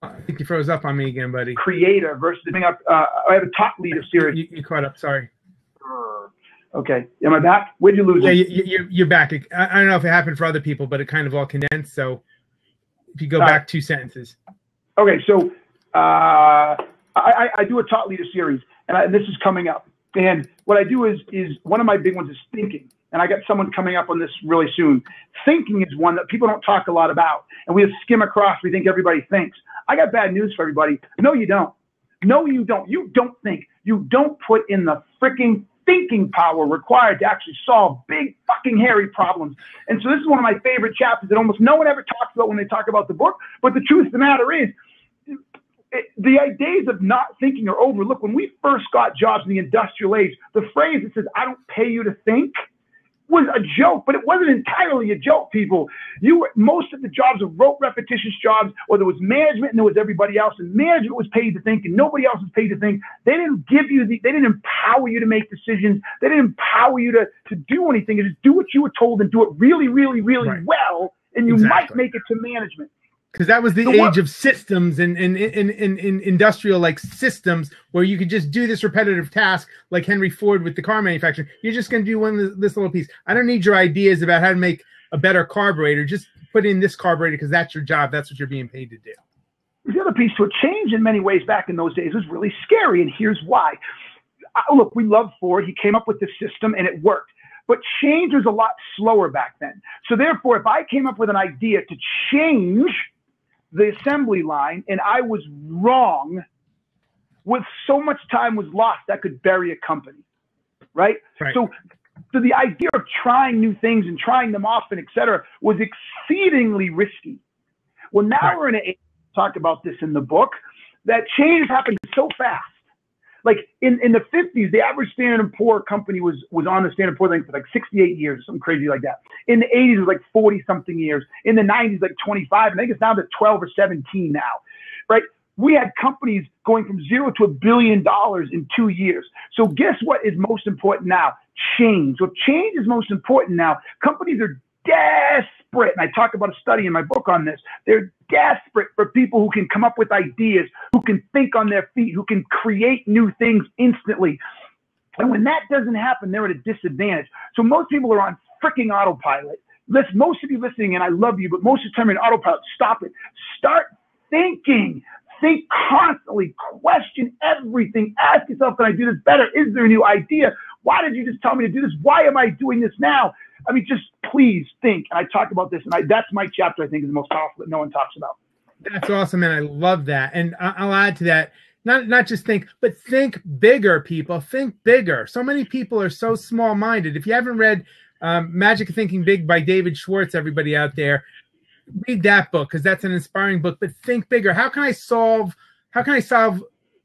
I think you froze up on me again, buddy. Creator versus being up. I have a top leader series. You caught up. Sorry. Okay. Am I back? Where'd you lose me? Yeah, you're back. I don't know if it happened for other people, but it kind of all condensed. So if you go back 2 sentences. Okay. So I do a top leader series, and this is coming up. And what I do is one of my big ones is thinking. And I got someone coming up on this really soon. Thinking is one that people don't talk a lot about. And we just skim across. We think everybody thinks. I got bad news for everybody. No, you don't. No, you don't. You don't think. You don't put in the freaking thinking power required to actually solve big fucking hairy problems. And so this is one of my favorite chapters that almost no one ever talks about when they talk about the book. But the truth of the matter is, the days of not thinking are over. Look, when we first got jobs in the industrial age, the phrase that says, I don't pay you to think, was a joke, but it wasn't entirely a joke, people. Most of the jobs were rote, repetitious jobs, or there was management and there was everybody else, and management was paid to think and nobody else was paid to think. They didn't they didn't empower you to make decisions. They didn't empower you to do anything. You just do what you were told and do it really, really, really well, and you might make it to management. Because that was the age of systems and in industrial like systems where you could just do this repetitive task like Henry Ford with the car manufacturer. You're just going to do this little piece. I don't need your ideas about how to make a better carburetor. Just put in this carburetor because that's your job. That's what you're being paid to do. The other piece to it, change in many ways back in those days was really scary, and here's why. Look, we love Ford. He came up with the system, and it worked. But change was a lot slower back then. So therefore, if I came up with an idea to change the assembly line and I was wrong, with so much time was lost, that could bury a company, right? So the idea of trying new things and trying them often, et cetera, was exceedingly risky. Well, now we're in an age, talk about this in the book, that change happened so fast. Like in the 50s, the average Standard & Poor company was on the Standard & Poor thing for like 68 years, something crazy like that. In the 80s, it was like 40-something years. In the 90s, like 25. And I think it's down to 12 or 17 now, right? We had companies going from zero to $1 billion in 2 years. So guess what is most important now? Change. So if change is most important now, companies are desperate. And I talk about a study in my book on this. They're desperate for people who can come up with ideas, who can think on their feet, who can create new things instantly. And when that doesn't happen, they're at a disadvantage. So most people are on freaking autopilot. Most of you listening, and I love you, but most of the time you're in autopilot. Stop it. Start thinking. Think constantly. Question everything. Ask yourself, can I do this better? Is there a new idea? Why did you just tell me to do this? Why am I doing this now? I mean, just please think. And I talk about this, and that's my chapter, I think, is the most powerful that no one talks about. That's awesome, and I love that. And I'll add to that, not just think, but think bigger, people. Think bigger. So many people are so small-minded. If you haven't read Magic of Thinking Big by David Schwartz, everybody out there, read that book because that's an inspiring book. But think bigger. How can I solve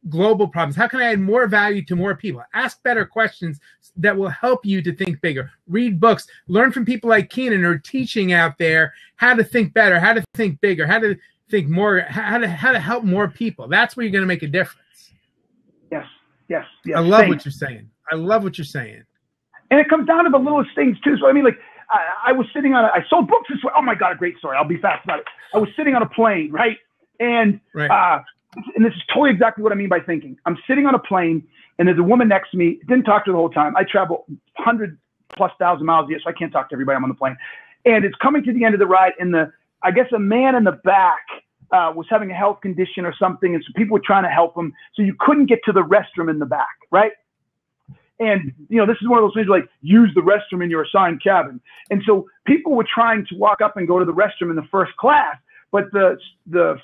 global problems? How can I add more value to more people? Ask better questions that will help you to think bigger. Read books. Learn from people like Keenan who are teaching out there how to think better, how to think bigger, how to think more, how to help more people. That's where you're going to make a difference. Yes. I love what you're saying. And it comes down to the littlest things too. So I mean, like I was sitting on I sold books this way. Oh my God, a great story. I'll be fast about it. I was sitting on a plane, right? And and this is totally exactly what I mean by thinking. I'm sitting on a plane, and there's a woman next to me. Didn't talk to her the whole time. I travel 100,000+ miles a year, so I can't talk to everybody. I'm on the plane. And it's coming to the end of the ride, and I guess a man in the back was having a health condition or something, and so people were trying to help him. So you couldn't get to the restroom in the back, right? And, this is one of those things like use the restroom in your assigned cabin. And so people were trying to walk up and go to the restroom in the first class. But the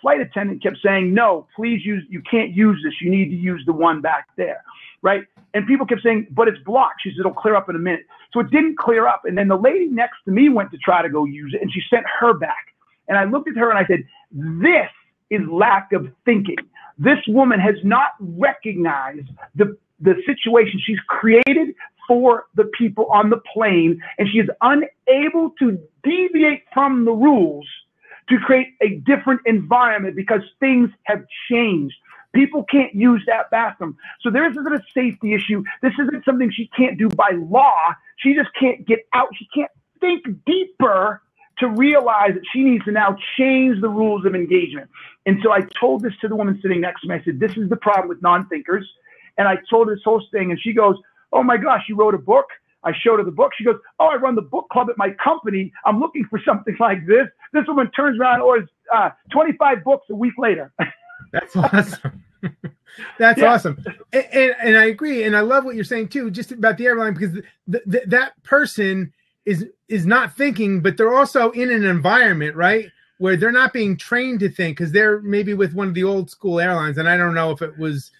flight attendant kept saying, no, please you can't use this. You need to use the one back there, right? And people kept saying, but it's blocked. She said, it'll clear up in a minute. So it didn't clear up. And then the lady next to me went to try to go use it, and she sent her back. And I looked at her and I said, this is lack of thinking. This woman has not recognized the situation she's created for the people on the plane, and she is unable to deviate from the rules to create a different environment because things have changed. People can't use that bathroom. So there isn't a safety issue. This isn't something she can't do by law. She just can't get out. She can't think deeper to realize that she needs to now change the rules of engagement. And so I told this to the woman sitting next to me. I said, this is the problem with non-thinkers. And I told her this whole thing, and she goes, oh my gosh, you wrote a book? I showed her the book. She goes, oh, I run the book club at my company. I'm looking for something like this. This woman turns around and orders 25 books a week later. That's awesome. That's awesome. And I agree. And I love what you're saying too, just about the airline, because that person is not thinking, but they're also in an environment, right, where they're not being trained to think, because they're maybe with one of the old school airlines. And I don't know if it was,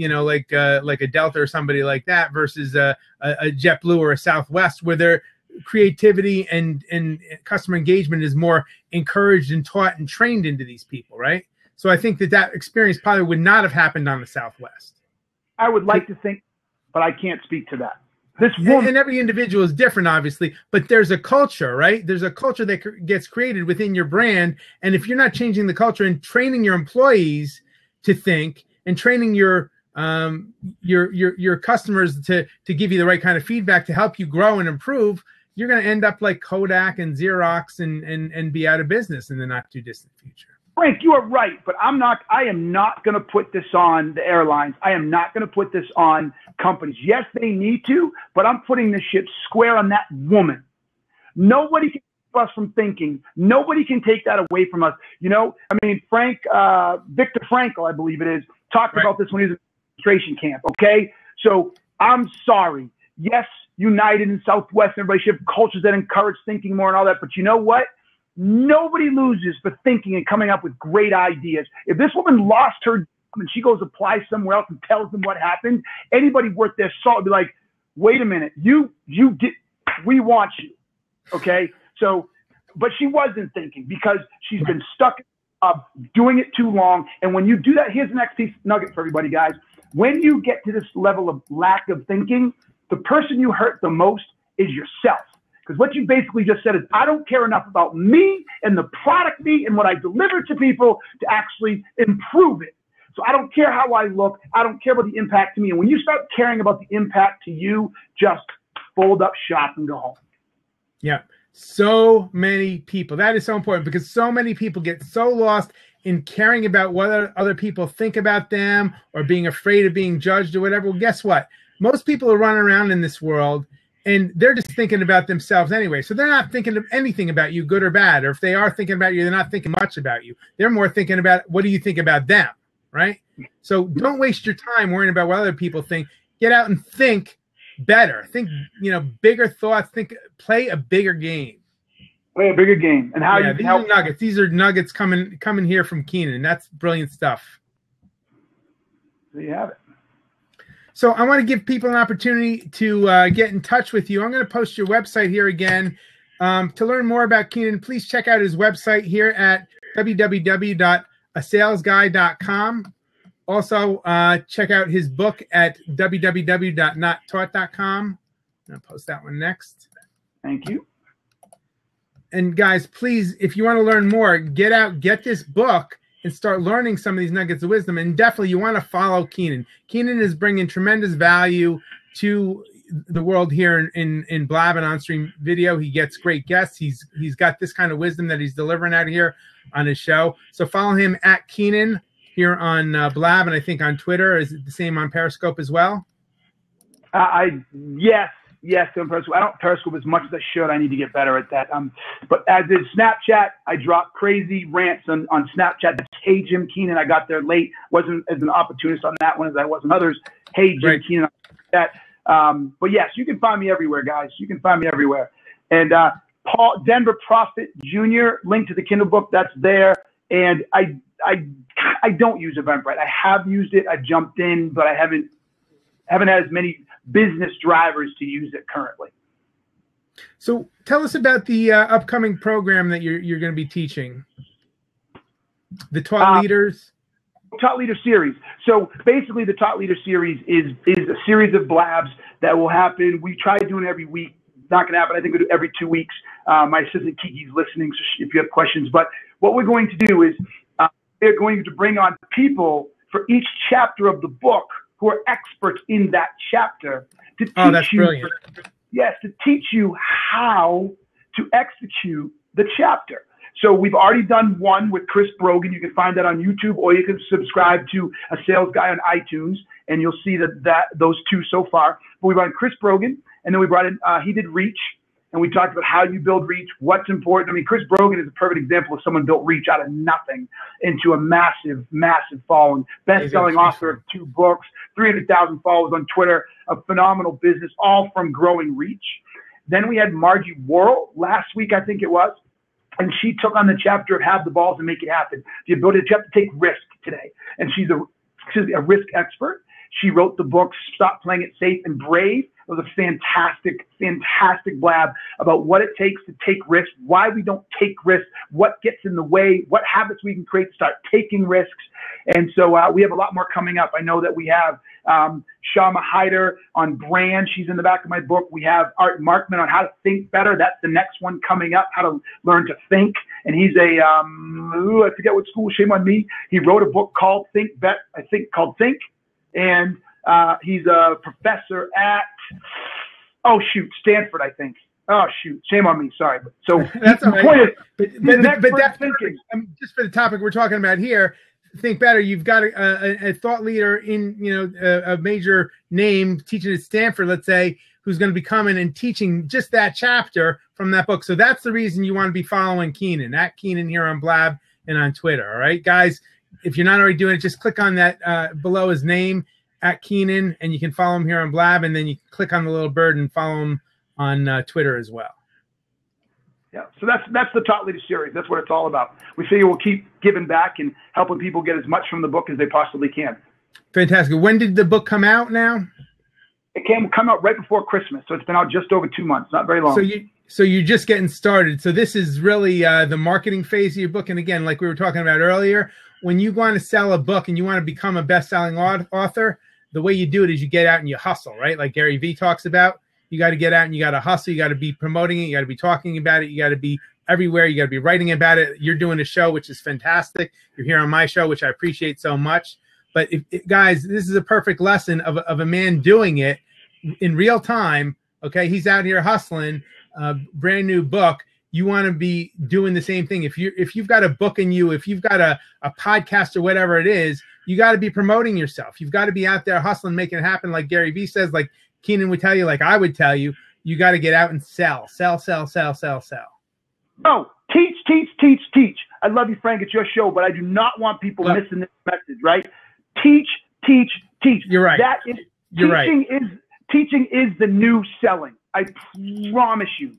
like a Delta or somebody like that versus a JetBlue or a Southwest, where their creativity and customer engagement is more encouraged and taught and trained into these people, right? So I think that experience probably would not have happened on the Southwest. I would like to think, but I can't speak to that. And every individual is different, obviously, but there's a culture, right? There's a culture that gets created within your brand. And if you're not changing the culture and training your employees to think and training your customers to give you the right kind of feedback to help you grow and improve, you're going to end up like Kodak and Xerox and be out of business in the not too distant future. Frank, you are right, but I am not going to put this on the airlines. I am not going to put this on companies. Yes, they need to, but I'm putting this shit square on that woman. Nobody can keep us from thinking. Nobody can take that away from us. You know, I mean, Viktor Frankl, I believe it is, talked about this when he was in the concentration camp, okay? So I'm sorry. Yes, United and Southwest, everybody should have cultures that encourage thinking more and all that, but you know what? Nobody loses for thinking and coming up with great ideas. If this woman lost her job and she goes apply somewhere else and tells them what happened, anybody worth their salt would be like, wait a minute, we want you. Okay? So, but she wasn't thinking because she's been stuck doing it too long. And when you do that, here's the next piece nugget for everybody, guys. When you get to this level of lack of thinking, the person you hurt the most is yourself. Because what you basically just said is, I don't care enough about me and the product me and what I deliver to people to actually improve it. So I don't care how I look. I don't care about the impact to me. And when you start caring about the impact to you, just fold up shop and go home. Yeah. So many people. That is so important because so many people get so lost in caring about what other people think about them or being afraid of being judged or whatever. Well, guess what? Most people are running around in this world and they're just thinking about themselves anyway. So they're not thinking of anything about you, good or bad. Or if they are thinking about you, they're not thinking much about you. They're more thinking about what do you think about them, right? So don't waste your time worrying about what other people think. Get out and think better. Think, bigger thoughts. Play a bigger game. Play a bigger game. And how you these are nuggets. These are nuggets coming here from Keenan. That's brilliant stuff. There you have it. So I want to give people an opportunity to get in touch with you. I'm going to post your website here again. To learn more about Keenan, please check out his website here at www.asalesguy.com. Also, check out his book at www.nottaught.com. I'll post that one next. Thank you. And guys, please, if you want to learn more, get this book and start learning some of these nuggets of wisdom. And definitely you want to follow Keenan. Keenan is bringing tremendous value to the world here in Blab and On-Stream Video. He gets great guests. He's got this kind of wisdom that he's delivering out here on his show. So follow him at Keenan here on Blab, and I think on Twitter. Is it the same on Periscope as well? Yes, on Periscope. I don't Periscope as much as I should. I need to get better at that. But as is Snapchat, I drop crazy rants on Snapchat. That's Hey Jim Keenan. I got there late. Wasn't as an opportunist on that one as I was on others. Hey Jim Keenan. That. But yes, you can find me everywhere, guys. You can find me everywhere. And Paul Denver Prophet Jr. link to the Kindle book. That's there. And I don't use Eventbrite. I have used it. I jumped in, but I haven't had as many business drivers to use it currently. So tell us about the upcoming program that you're going to be teaching. The Taught Leaders. Taught Leader Series. So basically the Taught Leader Series is a series of blabs that will happen. We try doing it every week. Not going to happen. I think we do every 2 weeks. My assistant Kiki's listening, so if you have questions. But what we're going to do is we're going to bring on people for each chapter of the book who are experts in that chapter to teach you. Brilliant. Yes, to teach you how to execute the chapter. So we've already done one with Chris Brogan. You can find that on YouTube, or you can subscribe to A Sales Guy on iTunes, and you'll see that those two so far. But we brought in Chris Brogan, and then we brought in he did Reach, and we talked about how you build reach, what's important. I mean, Chris Brogan is a perfect example of someone built reach out of nothing into a massive, massive following. Best-selling author of 2 books, 300,000 followers on Twitter, a phenomenal business, all from growing reach. Then we had Margie Worrell last week, I think it was, and she took on the chapter of have the balls and make it happen. The ability to take risk today. And she's a risk expert. She wrote the book, Stop Playing It Safe and Brave. It was a fantastic, fantastic blab about what it takes to take risks, why we don't take risks, what gets in the way, what habits we can create to start taking risks. And so we have a lot more coming up. I know that we have Shama Hyder on brand. She's in the back of my book. We have Art Markman on how to think better. That's the next one coming up, how to learn to think. And he's I forget what school, shame on me. He wrote a book called Think. And he's a professor at, Stanford, I think. Oh shoot, shame on me. Sorry. So that's all the right. point is, But that's thinking. Just for the topic we're talking about here. Think better. You've got a thought leader in a major name teaching at Stanford, let's say, who's going to be coming and teaching just that chapter from that book. So that's the reason you want to be following Keenan, at Keenan here on Blab and on Twitter. All right, guys. If you're not already doing it, just click on that below his name, at Keenan, and you can follow him here on Blab, and then you click on the little bird and follow him on Twitter as well. Yeah, so that's the Thought Leader series. That's what it's all about. We figure we'll keep giving back and helping people get as much from the book as they possibly can. Fantastic. When did the book come out now? It come out right before Christmas, so it's been out just over 2 months, not very long. So you're just getting started. So this is really the marketing phase of your book. And again, like we were talking about earlier, when you want to sell a book and you want to become a best-selling author, the way you do it is you get out and you hustle, right? Like Gary Vee talks about. You got to get out and you got to hustle. You got to be promoting it. You got to be talking about it. You got to be everywhere. You got to be writing about it. You're doing a show, which is fantastic. You're here on my show, which I appreciate so much. But guys, this is a perfect lesson of a man doing it in real time. Okay, he's out here hustling. Brand new book. You want to be doing the same thing. If you've got a book in you, if you've got a podcast or whatever it is, you got to be promoting yourself. You've got to be out there hustling, making it happen. Like Gary Vee says, like Keenan would tell you, like I would tell you, you got to get out and sell. Oh, teach. I love you, Frank. It's your show, but I do not want people missing this message, right? Teach. You're right. Teaching is the new selling. I promise you.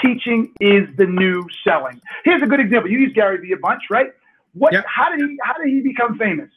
Teaching is the new selling. Here's a good example. You use Gary Vee a bunch, right? Yep. How did he become famous?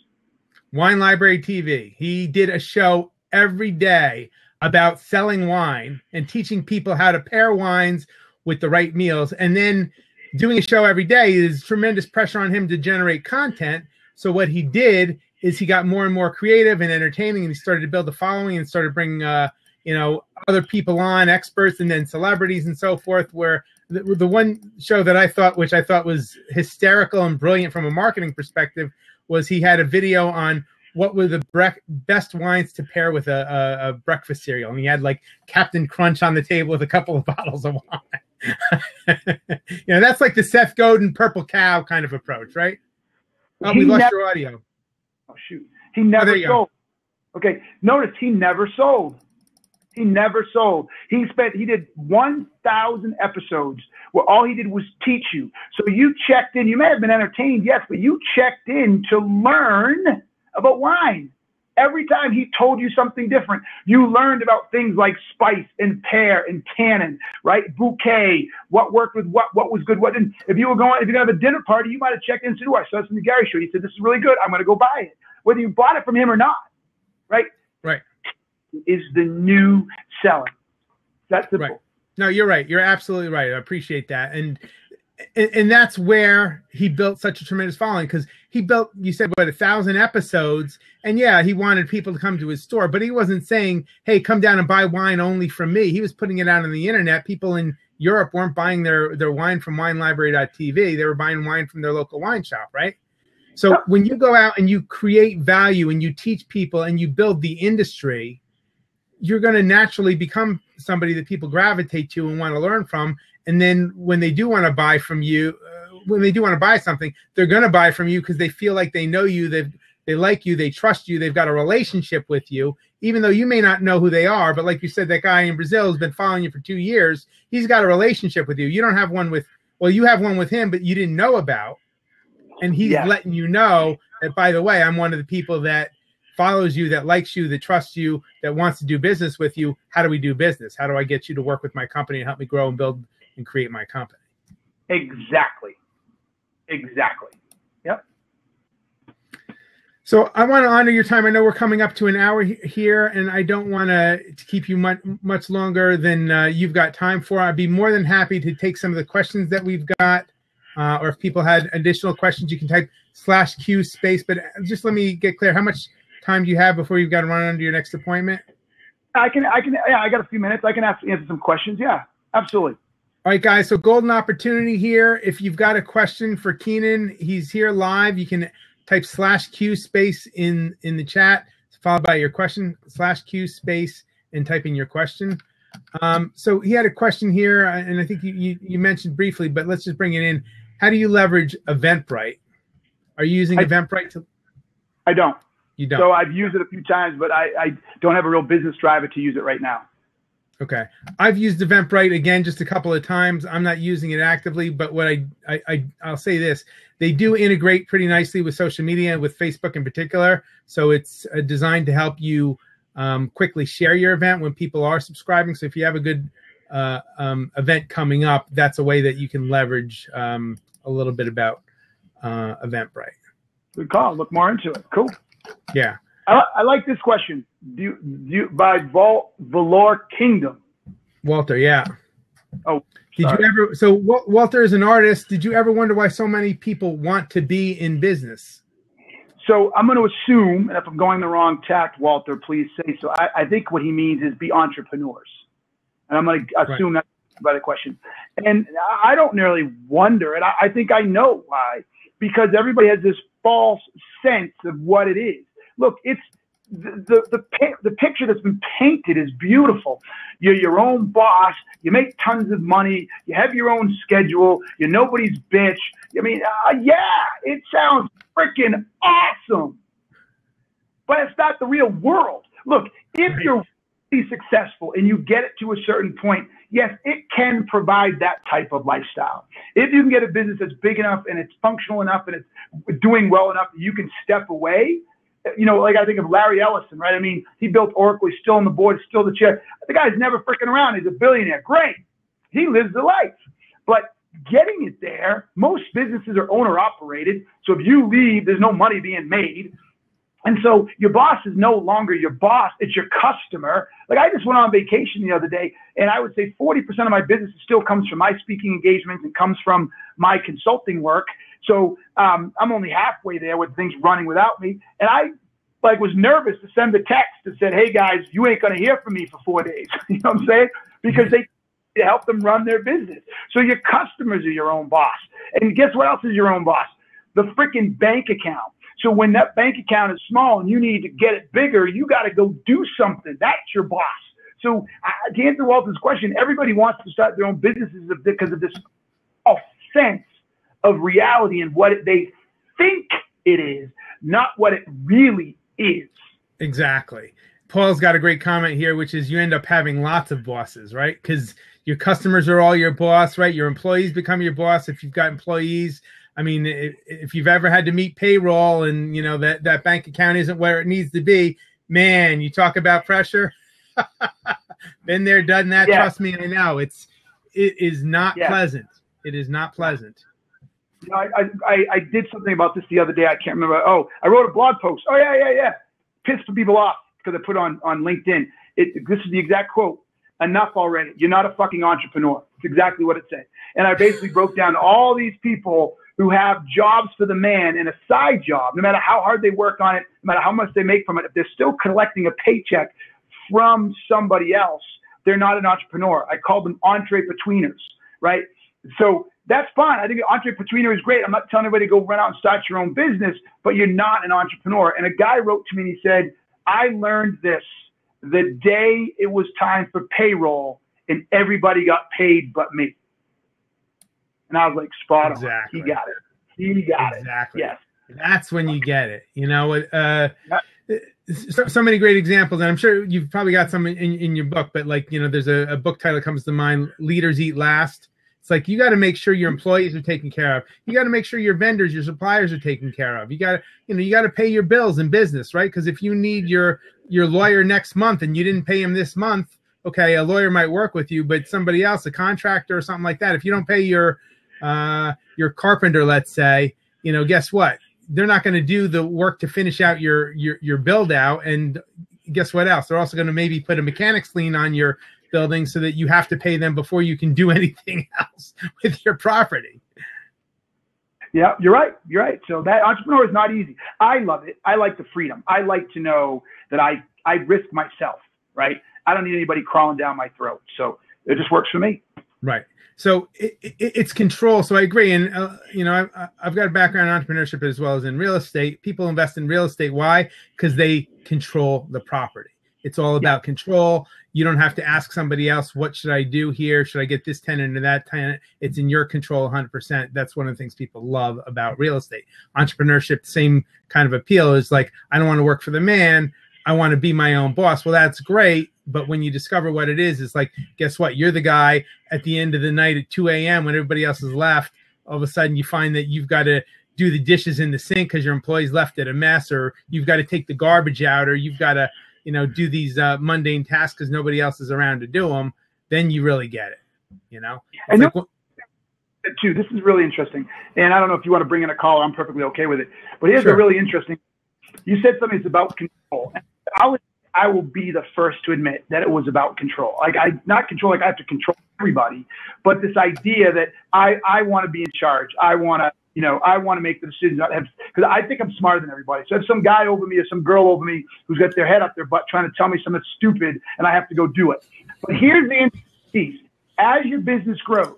Wine Library TV. He did a show every day about selling wine and teaching people how to pair wines with the right meals. And then doing a show every day is tremendous pressure on him to generate content. So what he did is he got more and more creative and entertaining, and he started to build a following and started bringing other people on, experts, and then celebrities and so forth. Where the one show that I thought was hysterical and brilliant from a marketing perspective was he had a video on what were the best wines to pair with a breakfast cereal, and he had like Captain Crunch on the table with a couple of bottles of wine. That's like the Seth Godin Purple Cow kind of approach, right? Oh, we lost your audio. Oh shoot, he never sold. Okay, notice he never sold. He did 1,000 episodes where all he did was teach you. So you checked in. You may have been entertained, yes, but you checked in to learn about wine. Every time he told you something different, you learned about things like spice and pear and tannin, right? Bouquet, what worked with what was good, what didn't. If you're going to have a dinner party, you might have checked in and said, I saw this in the Gary show. He said, this is really good. I'm going to go buy it. Whether you bought it from him or not, right? Right. Is the new selling. That's simple. Right. No, you're right. You're absolutely right. I appreciate that. And that's where he built such a tremendous following, because he built, you said, 1,000 episodes. And yeah, he wanted people to come to his store, but he wasn't saying, hey, come down and buy wine only from me. He was putting it out on the internet. People in Europe weren't buying their wine from winelibrary.tv. They were buying wine from their local wine shop, right? So when you go out and you create value and you teach people and you build the industry, you're going to naturally become somebody that people gravitate to and want to learn from. And then when they do want to buy from you, when they do want to buy something, they're going to buy from you because they feel like they know you, they like you, they trust you, they've got a relationship with you, even though you may not know who they are. But like you said, that guy in Brazil has been following you for 2 years. He's got a relationship with you. You don't have one with, you have one with him, but you didn't know about. And he's letting you know that, by the way, I'm one of the people that follows you, that likes you, that trusts you, that wants to do business with you. How do we do business? How do I get you to work with my company and help me grow and build and create my company? Exactly. Yep. So I want to honor your time. I know we're coming up to an hour here, and I don't want to keep you much longer than you've got time for. I'd be more than happy to take some of the questions that we've got, or if people had additional questions, you can type /Q space. But just let me get clear. How much time do you have before you've got to run on to your next appointment? I got a few minutes. I can answer some questions. Yeah, absolutely. All right, guys. So golden opportunity here. If you've got a question for Keenan, he's here live. You can type /Q space in the chat, followed by your question, /Q space, and type in your question. So he had a question here, and I think you mentioned briefly, but let's just bring it in. How do you leverage Eventbrite? Are you using Eventbrite? I don't. You don't. So I've used it a few times, but I don't have a real business driver to use it right now. Okay. I've used Eventbrite again just a couple of times. I'm not using it actively, but what I'll say this. They do integrate pretty nicely with social media, with Facebook in particular. So it's designed to help you quickly share your event when people are subscribing. So if you have a good event coming up, that's a way that you can leverage a little bit about Eventbrite. Good call. Look more into it. Cool. Yeah. I like this question. By Valor Kingdom. Walter, yeah. Oh, did you ever? So Walter is an artist. Did you ever wonder why so many people want to be in business? So I'm going to assume, and if I'm going the wrong tact, Walter, please say so. I think what he means is be entrepreneurs, and I'm going to assume that's by the question. And I don't really wonder, and I think I know why, because everybody has this false sense of what it is. Look, it's the picture that's been painted is beautiful. You're your own boss. You make tons of money. You have your own schedule. You're nobody's bitch. I mean, yeah, it sounds freaking awesome, but it's not the real world. Look, if you're really successful and you get it to a certain point, yes, it can provide that type of lifestyle. If you can get a business that's big enough and it's functional enough and it's doing well enough that you can step away. You know, like I think of Larry Ellison, right? I mean, he built Oracle. He's still on the board. He's still the chair. The guy's never freaking around. He's a billionaire. Great. He lives the life. But getting it there, most businesses are owner operated. So if you leave, there's no money being made. And so your boss is no longer your boss. It's your customer. Like I just went on vacation the other day, and I would say 40% of my business still comes from my speaking engagements and comes from my consulting work. So I'm only halfway there with things running without me. And I was nervous to send the text that said, hey, guys, you ain't going to hear from me for 4 days. You know what I'm saying? Because they help them run their business. So your customers are your own boss. And guess what else is your own boss? The freaking bank account. So when that bank account is small and you need to get it bigger, you got to go do something. That's your boss. So to answer Walter's question, everybody wants to start their own businesses because of this sense of reality and what they think it is, not what it really is. Exactly. Paul's got a great comment here, which is you end up having lots of bosses, right? Because your customers are all your boss, right? Your employees become your boss if you've got employees. I mean, if you've ever had to meet payroll and, you know, that bank account isn't where it needs to be, man, you talk about pressure. Been there, done that. Yeah. Trust me, I know. It is not pleasant. It is not pleasant. You know, I did something about this the other day. I can't remember. Oh, I wrote a blog post. Oh, yeah. Pissed people off because I put on LinkedIn. This is the exact quote. Enough already. You're not a fucking entrepreneur. It's exactly what it said. And I basically broke down all these people who have jobs for the man and a side job, no matter how hard they work on it, no matter how much they make from it, if they're still collecting a paycheck from somebody else, they're not an entrepreneur. I call them entrepreneurs, right? So that's fine. I think entrepreneur is great. I'm not telling everybody to go run out and start your own business, but you're not an entrepreneur. And a guy wrote to me and he said, I learned this the day it was time for payroll and everybody got paid but me. And I was like, spot on. Exactly. He got it. Exactly. Yes. That's when you get it. You know, so many great examples. And I'm sure you've probably got some in your book, but like, you know, there's a book title that comes to mind, Leaders Eat Last. It's like, you got to make sure your employees are taken care of. You got to make sure your vendors, your suppliers are taken care of. You got to pay your bills in business, right? Because if you need your lawyer next month and you didn't pay him this month, okay, a lawyer might work with you, but somebody else, a contractor or something like that, if you don't pay your carpenter, let's say, you know, guess what? They're not going to do the work to finish out your build out. And guess what else? They're also going to maybe put a mechanic's lien on your building so that you have to pay them before you can do anything else with your property. Yeah, you're right. So that entrepreneur is not easy. I love it. I like the freedom. I like to know that I risk myself, right? I don't need anybody crawling down my throat. So it just works for me. Right. So it's control. So I agree. And, you know, I've got a background in entrepreneurship as well as in real estate. People invest in real estate. Why? Because they control the property. It's all about control. You don't have to ask somebody else, what should I do here? Should I get this tenant or that tenant? It's in your control 100%. That's one of the things people love about real estate. Entrepreneurship, same kind of appeal, is like, I don't want to work for the man. I want to be my own boss. Well, that's great. But when you discover what it is, it's like, guess what? You're the guy at the end of the night at 2 a.m. when everybody else has left. All of a sudden you find that you've got to do the dishes in the sink because your employees left it a mess, or you've got to take the garbage out, or you've got to, do these mundane tasks because nobody else is around to do them. Then you really get it, And like, too, this is really interesting. And I don't know if you want to bring in a caller. I'm perfectly okay with it. But here's a really interesting. You said something that's about control. I will be the first to admit that it was about control. Not control, like I have to control everybody, but this idea that I want to be in charge. I want to, I want to make the decisions. Because I think I'm smarter than everybody. So if some guy over me or some girl over me who's got their head up their butt trying to tell me something stupid and I have to go do it. But here's the interesting piece. As your business grows,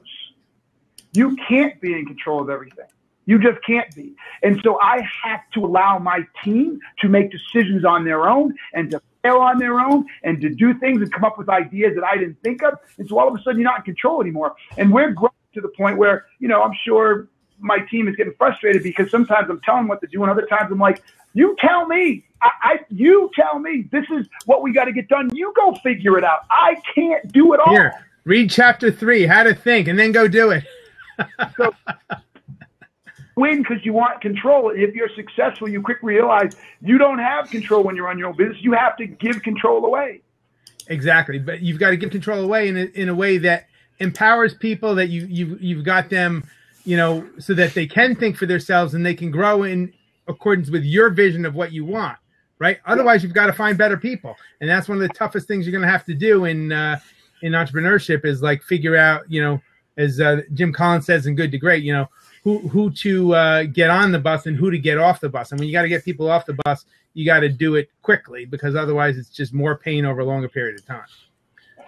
you can't be in control of everything. You just can't be. And so I have to allow my team to make decisions on their own and to fail on their own and to do things and come up with ideas that I didn't think of. And so all of a sudden you're not in control anymore. And we're growing to the point where, I'm sure my team is getting frustrated because sometimes I'm telling them what to do and other times I'm like, you tell me. You tell me. This is what we got to get done. You go figure it out. I can't do it all. Here, read chapter 3, how to think, and then go do it. So win because you want control. If you're successful, you quickly realize you don't have control when you're on your own business. You have to give control away. Exactly, but you've got to give control away in a way that empowers people, that you've got them, so that they can think for themselves and they can grow in accordance with your vision of what you want, right? Otherwise, you've got to find better people, and that's one of the toughest things you're going to have to do in entrepreneurship is like figure out, as Jim Collins says in Good to Great, who to get on the bus and who to get off the bus. And when you got to get people off the bus, you got to do it quickly because otherwise it's just more pain over a longer period of time.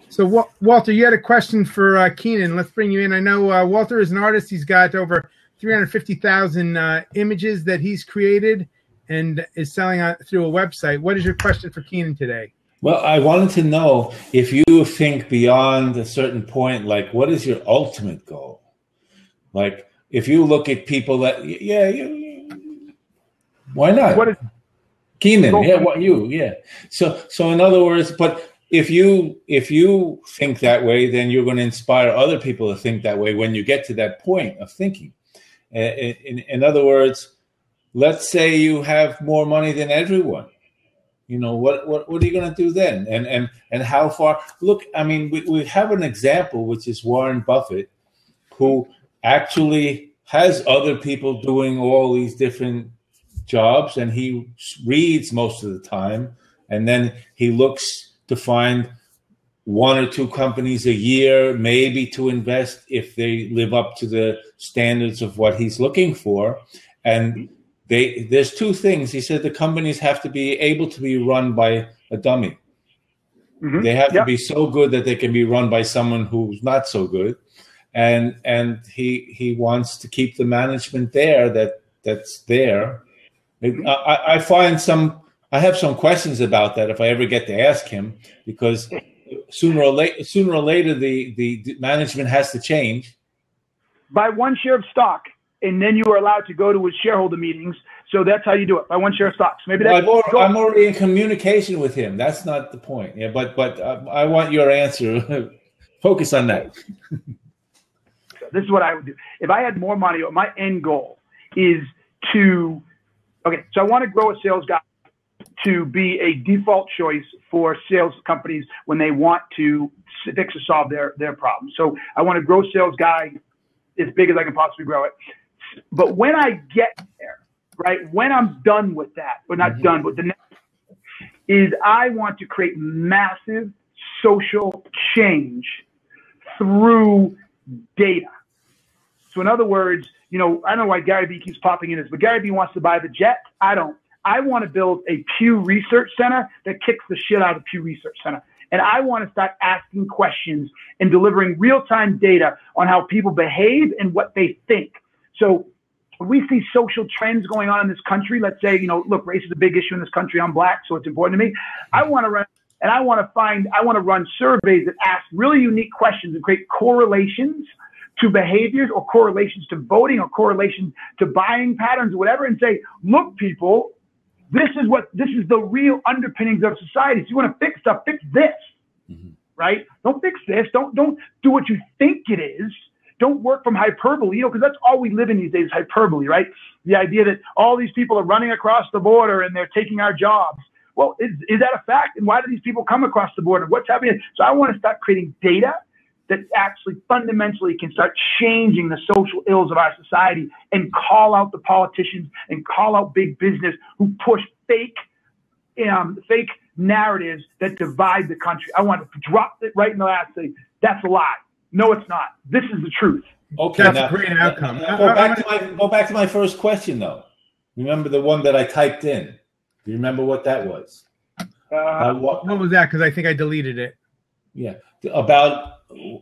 So Walter, you had a question for Keenan. Let's bring you in. I know Walter is an artist. He's got over 350,000 images that he's created and is selling through a website. What is your question for Keenan today? Well, I wanted to know if you think beyond a certain point, like what is your ultimate goal? Like if you look at people that, why not? What is Keenan? So in other words, but if you think that way, then you're going to inspire other people to think that way when you get to that point of thinking. In other words, let's say you have more money than everyone. What are you going to do then? And how far? Look, I mean, we have an example, which is Warren Buffett, who actually has other people doing all these different jobs, and he reads most of the time, and then he looks to find one or two companies a year, maybe to invest if they live up to the standards of what he's looking for. And there's two things. He said the companies have to be able to be run by a dummy. Mm-hmm. They have to be so good that they can be run by someone who's not so good. And he wants to keep the management there that's there. I have some questions about that if I ever get to ask him, because sooner or later the management has to change. Buy one share of stock, and then you are allowed to go to his shareholder meetings. So that's how you do it. Buy one share of stocks. Maybe that's. I'm already in communication with him. That's not the point. Yeah, but I want your answer. Focus on that. This is what I would do if I had more money. My end goal is to. Okay, so I want to grow a sales guy to be a default choice for sales companies when they want to fix or solve their problems. So I want to grow sales guy as big as I can possibly grow it. But when I get there, right, when I'm done with that, or not done, but the next is I want to create massive social change through data. So in other words, I don't know why Gary Vee keeps popping in this, but Gary Vee wants to buy the jet. I don't. I want to build a Pew Research Center that kicks the shit out of the Pew Research Center. And I want to start asking questions and delivering real-time data on how people behave and what they think. So when we see social trends going on in this country, let's say, look, race is a big issue in this country. I'm black, so it's important to me. I want to run and I want to run surveys that ask really unique questions and create correlations to behaviors or correlations to voting or correlations to buying patterns or whatever, and say, look, people, this is the real underpinnings of society. So you want to fix stuff, fix this, right? Don't fix this. Don't do what you think it is. Don't work from hyperbole, because that's all we live in these days, hyperbole, right? The idea that all these people are running across the border and they're taking our jobs. Well, is that a fact? And why do these people come across the border? What's happening? So I want to start creating data that actually fundamentally can start changing the social ills of our society and call out the politicians and call out big business who push fake narratives that divide the country. I want to drop it right in the last, say, that's a lie. No, it's not. This is the truth. Okay, that's now, a great outcome. Go back to my first question, though. Remember the one that I typed in? Do you remember what that was? What was that? Because I think I deleted it. Yeah, about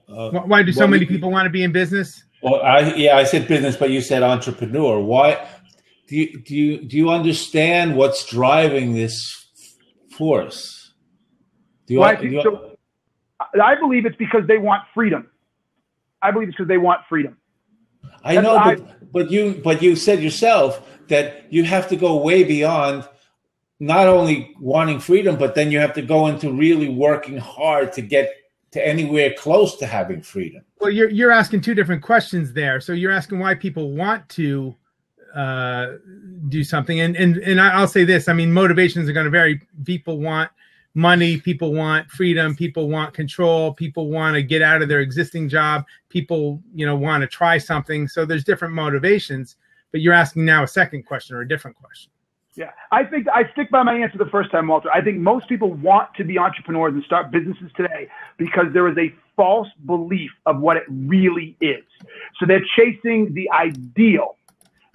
why do so many people want to be in business? Well, I said business, but you said entrepreneur. Why? Do you understand what's driving this force? I believe it's because they want freedom. I believe it's because they want freedom. I know, but you said yourself that you have to go way beyond not only wanting freedom, but then you have to go into really working hard to get to anywhere close to having freedom. Well, you're asking two different questions there. So you're asking why people want to do something, and I'll say this. I mean, motivations are going to vary. People want money, people want freedom, people want control, people want to get out of their existing job, people, want to try something. So there's different motivations, but you're asking now a second question or a different question. Yeah, I think I stick by my answer the first time, Walter. I think most people want to be entrepreneurs and start businesses today because there is a false belief of what it really is. So they're chasing the ideal.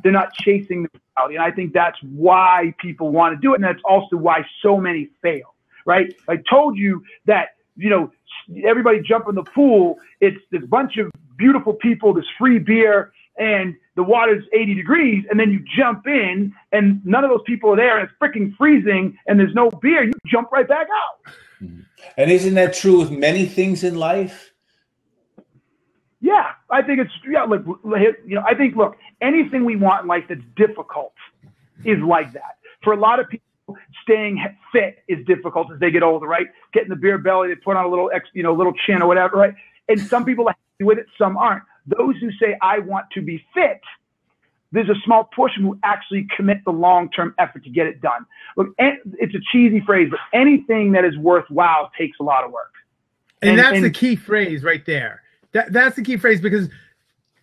They're not chasing the reality. And I think that's why people want to do it. And that's also why so many fail. Right? I told you that, everybody jump in the pool. It's this bunch of beautiful people, this free beer, and the water's 80 degrees. And then you jump in and none of those people are there and it's freaking freezing and there's no beer. You jump right back out. And isn't that true with many things in life? Yeah, I think it's, I think, look, anything we want in life that's difficult is like that. For a lot of people, staying fit is difficult as they get older, right? Getting the beer belly, they put on a little, little chin or whatever, right? And some people are happy with it, some aren't. Those who say, I want to be fit, there's a small portion who actually commit the long-term effort to get it done. Look, it's a cheesy phrase, but anything that is worthwhile takes a lot of work. And that's the key phrase right there. That's the key phrase, because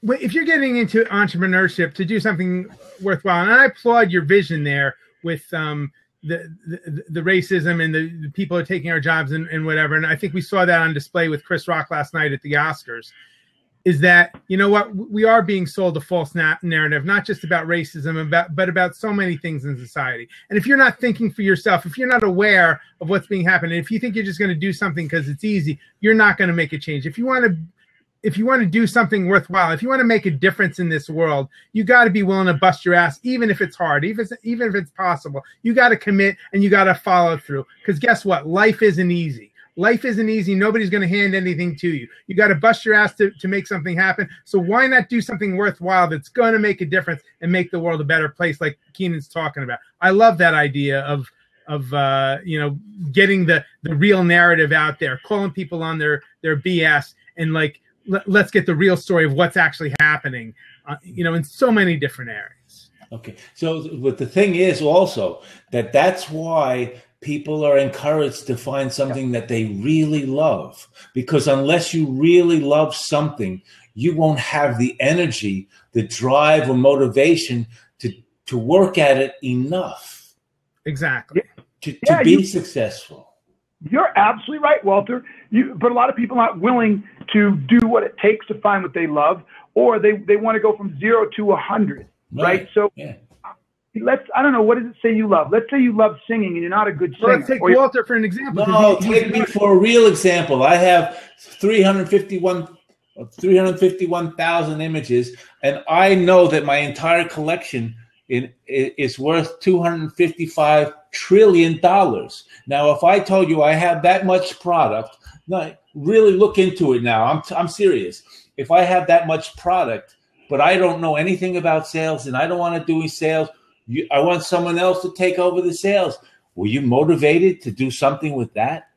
if you're getting into entrepreneurship to do something worthwhile, and I applaud your vision there with the racism and the people are taking our jobs and whatever. And I think we saw that on display with Chris Rock last night at the Oscars, is that, we are being sold a false narrative, not just about racism, but about so many things in society. And if you're not thinking for yourself, if you're not aware of what's being happening, if you think you're just going to do something because it's easy, you're not going to make a change. If you want to do something worthwhile, if you want to make a difference in this world, you got to be willing to bust your ass, even if it's hard, even if it's possible. You got to commit and you got to follow through. Because guess what? Life isn't easy. Life isn't easy. Nobody's going to hand anything to you. You got to bust your ass to make something happen. So why not do something worthwhile that's going to make a difference and make the world a better place, like Keenan's talking about? I love that idea of getting the real narrative out there, calling people on their BS, and let's get the real story of what's actually happening, in so many different areas. Okay. So, but the thing is also that's why people are encouraged to find something that they really love, because unless you really love something, you won't have the energy, the drive or motivation to work at it enough. Exactly. To be successful. You're absolutely right, Walter. But a lot of people aren't willing to do what it takes to find what they love, or they want to go from 0 to 100, right? So I don't know, what does it say you love? Let's say you love singing and you're not a good singer. Well, let's take Walter for an example. No, take me for a real example. I have 351,000 images, and I know that my entire collection is worth $255 trillion. Now, if I told you I have that much product, no, really look into it now. I'm serious. If I have that much product, but I don't know anything about sales and I don't want to do sales, I want someone else to take over the sales. Were you motivated to do something with that?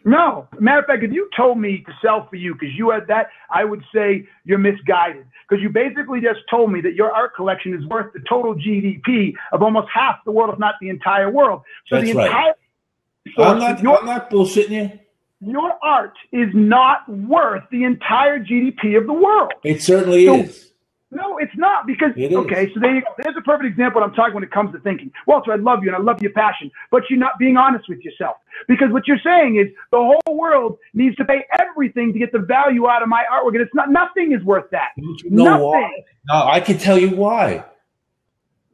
No. Matter of fact, if you told me to sell for you because you had that, I would say you're misguided. Because you basically just told me that your art collection is worth the total GDP of almost half the world, if not the entire world. So That's the right. entire I'm not bullshitting you. Your art is not worth the entire GDP of the world. It certainly is. No, it's not because, okay, so there you go. There's a perfect example I'm talking when it comes to thinking. Walter, I love you and I love your passion, but you're not being honest with yourself. Because what you're saying is the whole world needs to pay everything to get the value out of my artwork. And it's not, nothing is worth that. Nothing. Why? No, I can tell you why.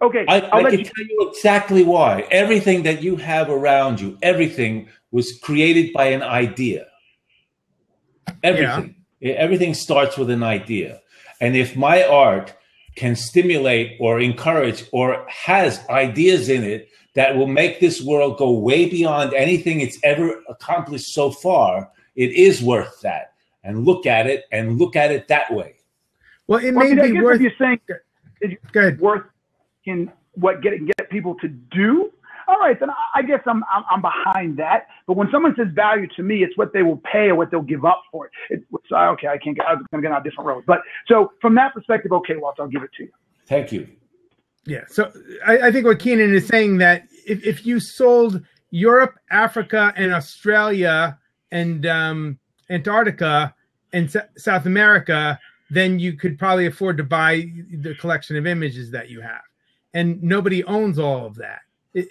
Okay. I can tell you exactly why. Everything that you have around you, everything was created by an idea. Everything. Yeah. Everything starts with an idea. And if my art can stimulate or encourage or has ideas in it that will make this world go way beyond anything it's ever accomplished so far, it is worth that. And look at it that way. Well, it may be worth. You're saying it's worth in what get people to do. All right, then I guess I'm behind that. But when someone says value to me, it's what they will pay or what they'll give up for it. Okay, I was going to get on a different road. But so from that perspective, okay, Walter, I'll give it to you. Thank you. Yeah. So I think what Keenan is saying that if you sold Europe, Africa, and Australia and Antarctica and South America, then you could probably afford to buy the collection of images that you have. And nobody owns all of that.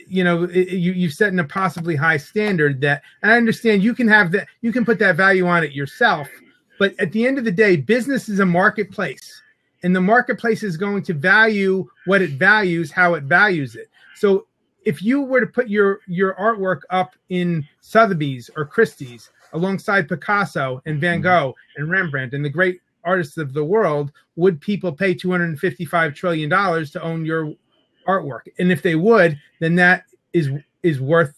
You've set in a possibly high standard that, and I understand you can have that, you can put that value on it yourself, but at the end of the day, business is a marketplace, and the marketplace is going to value what it values, how it values it. So if you were to put your artwork up in Sotheby's or Christie's alongside Picasso and Van Gogh and Rembrandt and the great artists of the world, would people pay $255 trillion to own your artwork? And if they would, then that is worth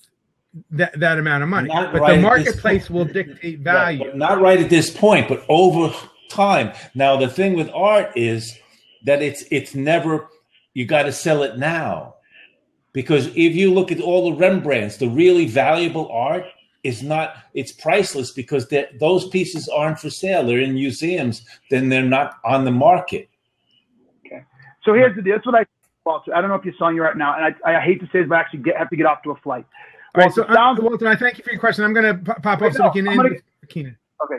that amount of money. But the marketplace will dictate value. Right, not right at this point, but over time. Now, the thing with art is that it's never, you got to sell it now. Because if you look at all the Rembrandts, the really valuable art it's priceless because those pieces aren't for sale. They're in museums, then they're not on the market. Okay. So here's the deal. That's what Walter, I don't know if you're selling your art now, and I hate to say this, but I actually have to get off to a flight. All right, so Walter, I thank you for your question. I'm going to pop up so we can end with Keenan. Okay,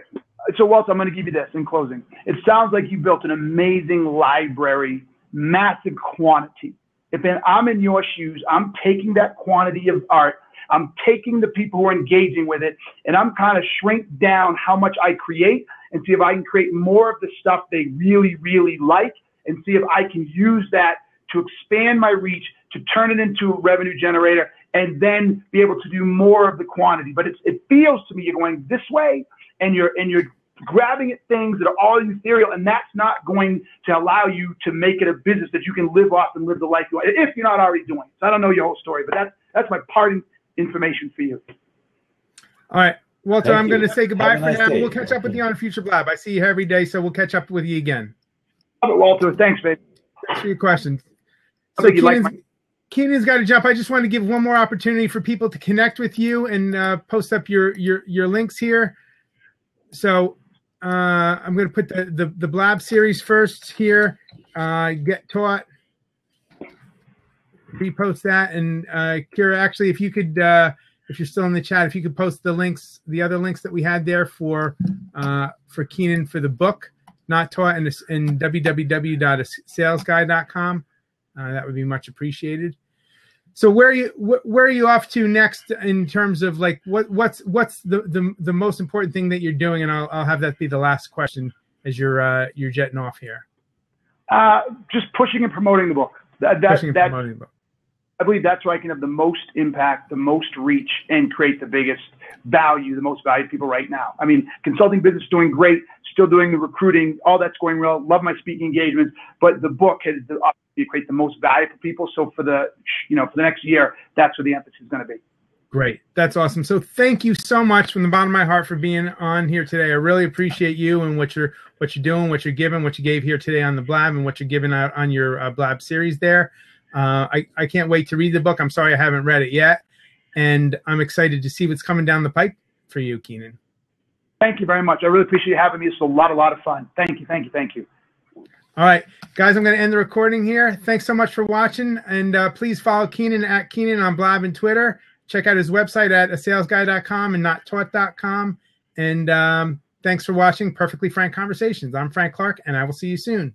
so Walter, I'm going to give you this in closing. It sounds like you built an amazing library, massive quantity. If I'm in your shoes, I'm taking that quantity of art, I'm taking the people who are engaging with it, and I'm kind of shrink down how much I create and see if I can create more of the stuff they really, really like and see if I can use that to expand my reach, to turn it into a revenue generator, and then be able to do more of the quantity. But it feels to me you're going this way, and you're grabbing at things that are all ethereal, and that's not going to allow you to make it a business that you can live off and live the life you want, if you're not already doing it. So I don't know your whole story, but that's my parting information for you. All right, Walter, I'm going to say goodbye for now. We'll catch up with you on a future blab. I see you every day, so we'll catch up with you again. Love it, Walter. Thanks, babe. Thanks for your questions. So Keenan's got to jump. I just want to give one more opportunity for people to connect with you and post up your links here. So I'm going to put the Blab series first here. Get Taught. Repost that. And Kira, actually, if you could, if you're still in the chat, if you could post the links, the other links that we had there for Keenan for the book, Not Taught, in www.salesguy.com. That would be much appreciated. So where are you off to next in terms of like what's the most important thing that you're doing? And I'll have that be the last question as you're jetting off here. Just pushing and promoting the book. Promoting the book. I believe that's where I can have the most impact, the most reach, and create the biggest value, the most valued people right now. I mean, consulting business is doing great, still doing the recruiting, all that's going well. Love my speaking engagements, but the book has the you create the most value for people. So for the next year, that's where the emphasis is going to be. Great. That's awesome. So thank you so much from the bottom of my heart for being on here today. I really appreciate you and what you're doing, what you're giving, what you gave here today on the Blab, and what you're giving out on your Blab series there. I can't wait to read the book. I'm sorry I haven't read it yet. And I'm excited to see what's coming down the pipe for you, Keenan. Thank you very much. I really appreciate you having me. It's a lot of fun. Thank you. All right, guys, I'm going to end the recording here. Thanks so much for watching. And please follow Keenan at Keenan on Blab and Twitter. Check out his website at asalesguy.com and nottaught.com. And thanks for watching Perfectly Frank Conversations. I'm Frank Clark, and I will see you soon.